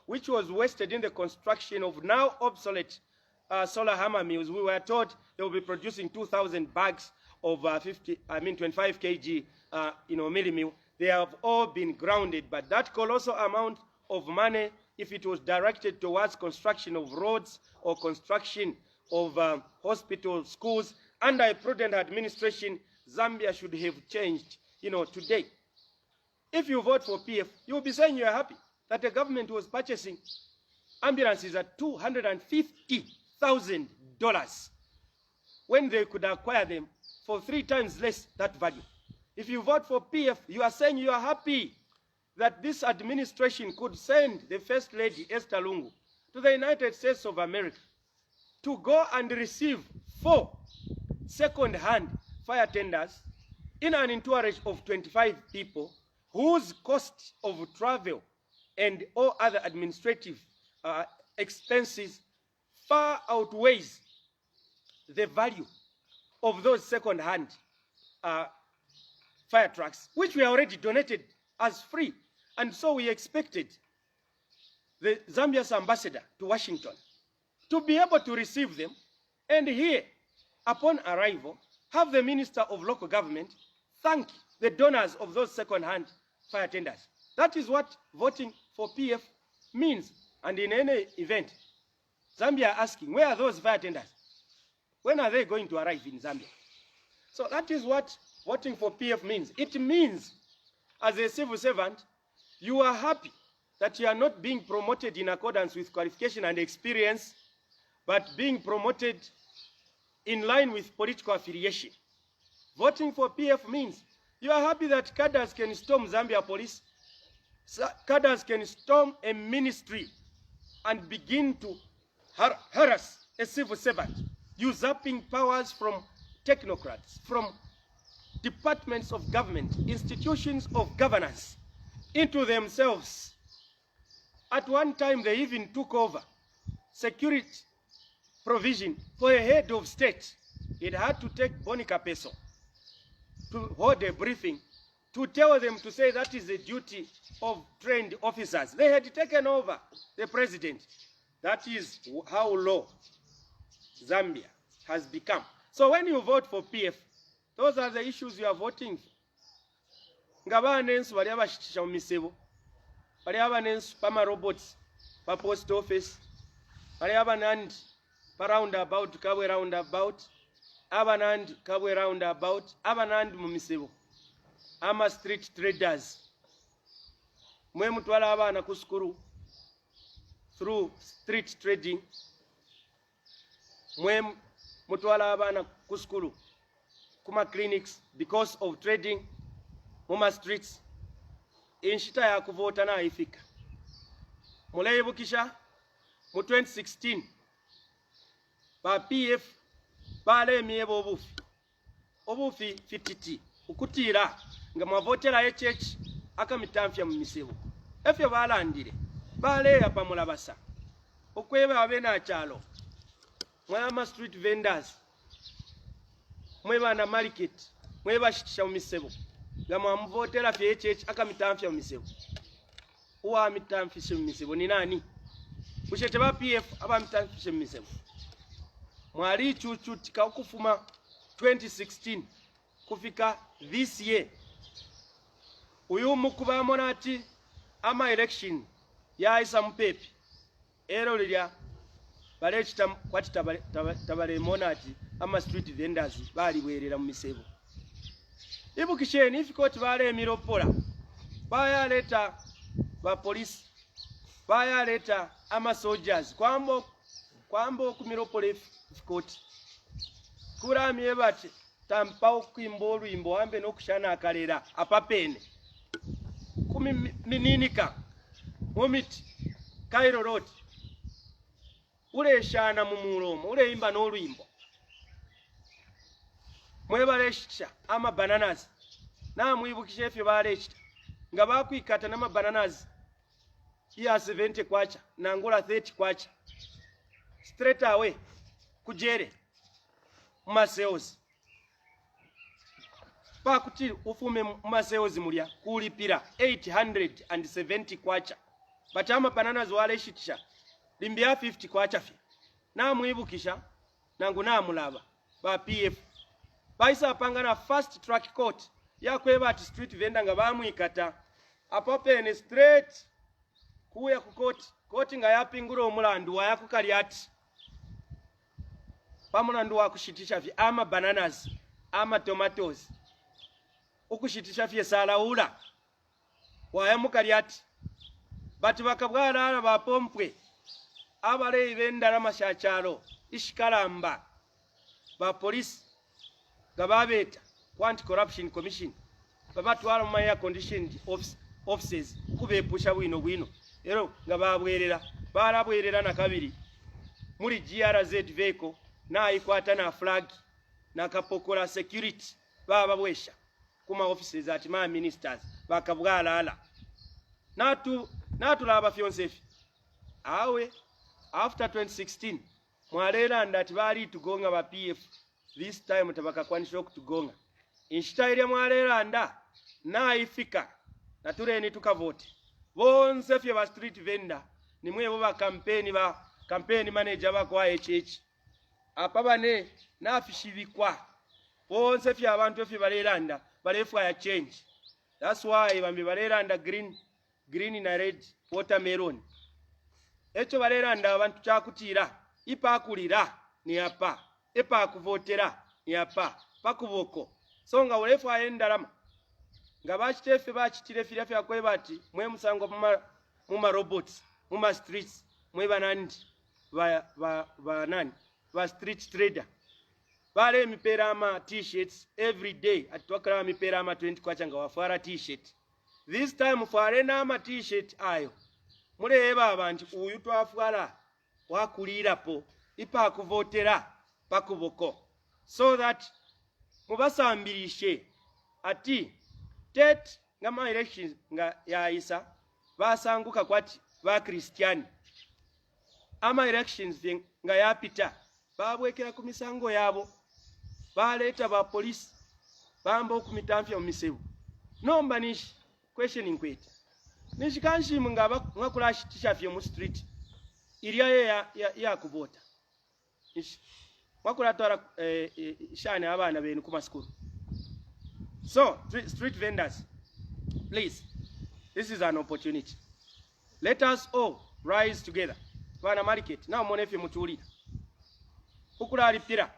which was wasted in the construction of now obsolete solar hammer mills. We were told they will be producing 2,000 bags of 25 kg milli mill. They have all been grounded, but that colossal amount of money, if it was directed towards construction of roads or construction of hospitals, schools, under a prudent administration, Zambia should have changed, today. If you vote for PF, you'll be saying you are happy that the government was purchasing ambulances at $250,000 when they could acquire them for 3 times less that value. If you vote for PF, you are saying you are happy that this administration could send the First Lady, Esther Lungu, to the United States of America to go and receive 4 second-hand fire tenders in an entourage of 25 people whose cost of travel and all other administrative expenses far outweighs the value of those second-hand fire trucks, which we already donated as free. And so we expected the Zambia's ambassador to Washington to be able to receive them, and here, upon arrival, have the Minister of Local Government thank the donors of those second-hand fire tenders. That is what voting for PF means. And in any event, Zambia asking, where are those fire tenders? When are they going to arrive in Zambia? So that is what voting for PF means. It means, as a civil servant, you are happy that you are not being promoted in accordance with qualification and experience, but being promoted in line with political affiliation. Voting for PF means you are happy that cadres can storm Zambia police, cadres can storm a ministry and begin to harass a civil servant, usurping powers from technocrats, from departments of government, institutions of governance, into themselves. At one time, they even took over security provision for a head of state. It had to take Bonica Peso to hold a briefing to tell them to say that is the duty of trained officers. They had taken over the president. That is how low Zambia has become. So when you vote for PF, those are the issues you are voting for. Ngabanensu bali abashitisha mu misebo, bali abanensu pama robots, pa post office, bali abanandi pa roundabout, kabwe roundabout, abanandi kabwe roundabout, abanandi mu misebo, ama street traders. Mwe mutwala abana ku skulu through street trading. Mwe mutwala abana ku skulu kuma clinics because of trading. Muma streets, inshita ya kuvota na ifika. Mulebukisha, mu 2016, ba PF, bale miebo obufi 50T, ukutira, nga mwavotera HH, aka mitamfya mu misebo. Efyo balandire, bale ya pamulabasa. Okwebe abena achalo, mwama street vendors, mweba na market, mweba shitisha mu misebo. Gama mvotera FHH aka mitamfya mu misebo. Uwa mitamfishe mu misebo ni nani? Kushete ba PF aba mitamfishe mu misebo. Mwali chuchutika okufuma 2016 kufika this year. Uyu mukuba monati ama election ya isa mpepi. Ero lya balechita kwati tabale monati ama street vendors bali bwerera mu misebo. Ibukisheni ifikoti bale emiropola, baya leta ba polisi, baya leta ama soldiers, kwambo kumiropola ifikoti. Kura miebate, tampao kuimbo luimbo, ambe no kushana akalera, apapene. Kumi mininika, mumiti, Cairo Road, ule shana mumulomo, ule imba no luimbo. Mwebalesha ama bananas na mwibukishe efyo balesha nga bakwikata nama bananas ya 70 kwacha na ngula 30 kwacha straight away kujere maseozi pakuti ufume maseozi mulya kulipira 870 kwacha batama bananas waleshitisha limbia 50 kwacha fi na mwibukisha nangu na mulaba ba PF baisa pangana fast track court ya kweba ati street vendor nga bamwikata apopene straight kuya ku court nga yapingura omulandu wa yakukali ati pamulandu wa kushitisha vya ama bananas ama tomatoes ukushitisha vya salaula wayamuka lyati bati bakabwala ba pompwe abale bendala mashachalo ishikalamba ba police gababeta anti corruption commission babatwala mu air conditioned offices kubepusha bwino ero ngababwerera balabwerera na kabiri muri GRZ vehicle na ikwata na flag na kapokola security baba bwesha kuma offices at my ministers bakabwala natu laba fyonsefi awe after 2016 mwalera ndati bali tugonga ba PF this time tabakakwanisha okutugonga inshitaire mwalera nda na ifika natureni tukavote bonse fye ba street vendor nimwe bo ba campaign manager bakwa HH apa bane nafishibikwa bonse fye abantu fye baleranda balefwa ya change. That's why bambi baleranda green na red watermelon echo baleranda abantu kyakutira ipakulira ni apa epa kuvotera ni apa pakuboko songa ulefwa endalama nga bachitefe bachitire firafi yakwe bati mwe musango mu robots mu streets mwe banandi ba street trader bale mipera ama t-shirts every day atwakala mipera ama 20 kwachanga wafara t-shirt this time fare na ama t-shirt ayo muleba abantu uyu twafwala wakulirapo ipa kuvotera pakuboko so that mubasambirishe ati tet ngama elections nga yaisa basanguka kwati ba Christian ama elections nga yapita babwekera ku misango yabo baleta ba police bamba okumitamfya mu misebu nomba nishi questioning kweta nishi kanshi mungaba ngakulashi tishafye mu street iliya ya kuvota nishi wakula tora shane abana benu ku maskuru. So street vendors, please, this is an opportunity. Let us all rise together. Bana market now monefe mutulira ukulali pira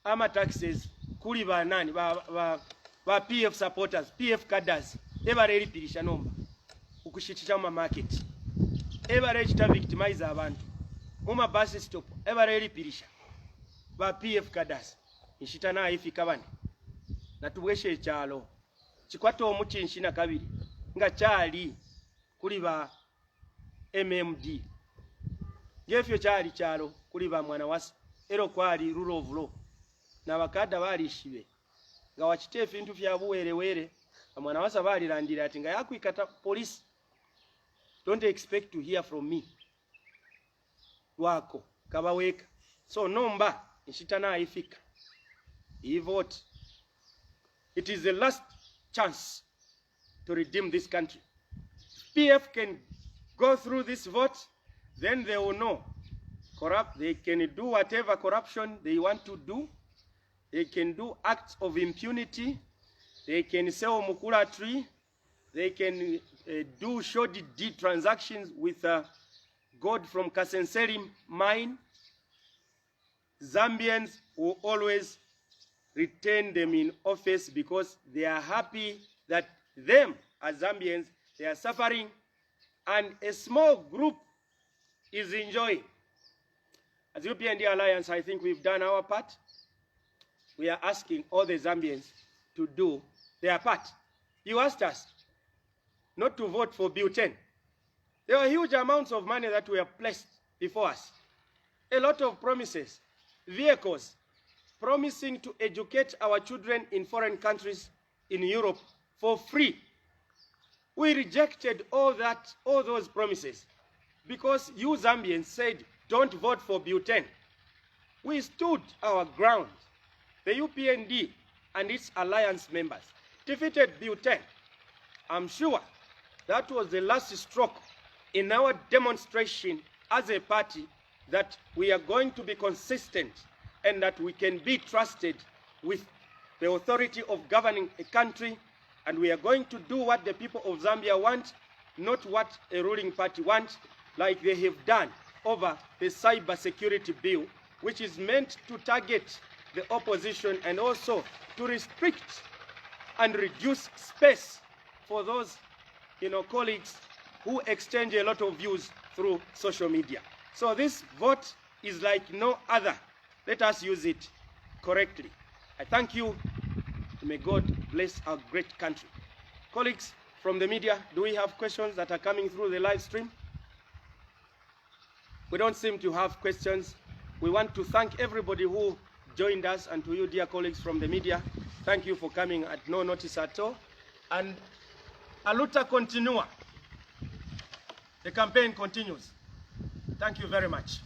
ama taxes kuli ba nani ba PF supporters, PF cadres ebareli pirisha nomba ukushitisha mu market ebareli ta victimize abantu mu bus stop ebareli pirisha ba PF cadres ishitana ifika bane natubweshe ekyalo kikwata omuti nshina kabiri nga kyali kuli ba MMD gefyo kyali kyalo kuli ba mwana wasa ero kwali rule of law na bakada bali shibe nga wachitefe bintu vya buwerewere mwana wasa bali landira ati nga yakwikata police. Don't expect to hear from me wako kabaweka so nomba nshitana ifika I vote. It is the last chance to redeem this country. PF can go through this vote, then they will know. They can do whatever corruption they want to do. They can do acts of impunity. They can sell mukula tree. They can do shoddy deed transactions with gold from Kasenseri mine. Zambians will always retain them in office because they are happy that them as Zambians, they are suffering and a small group is enjoying. As UPND Alliance, I think we've done our part. We are asking all the Zambians to do their part. You asked us not to vote for Bill 10. There were huge amounts of money that were placed before us. A lot of promises, vehicles, promising to educate our children in foreign countries in Europe for free. We rejected all those promises because you Zambians said, don't vote for Bill 10. We stood our ground. The UPND and its alliance members defeated Bill 10. I'm sure that was the last stroke in our demonstration as a party that we are going to be consistent and that we can be trusted with the authority of governing a country, and we are going to do what the people of Zambia want, not what a ruling party wants, like they have done over the cyber security bill, which is meant to target the opposition and also to restrict and reduce space for those colleagues who exchange a lot of views through social media. So this vote is like no other. Let us use it correctly. I thank you. May God bless our great country. Colleagues from the media, do we have questions that are coming through the live stream? We don't seem to have questions. We want to thank everybody who joined us, and to you, dear colleagues from the media, thank you for coming at no notice at all. And aluta continua. The campaign continues. Thank you very much.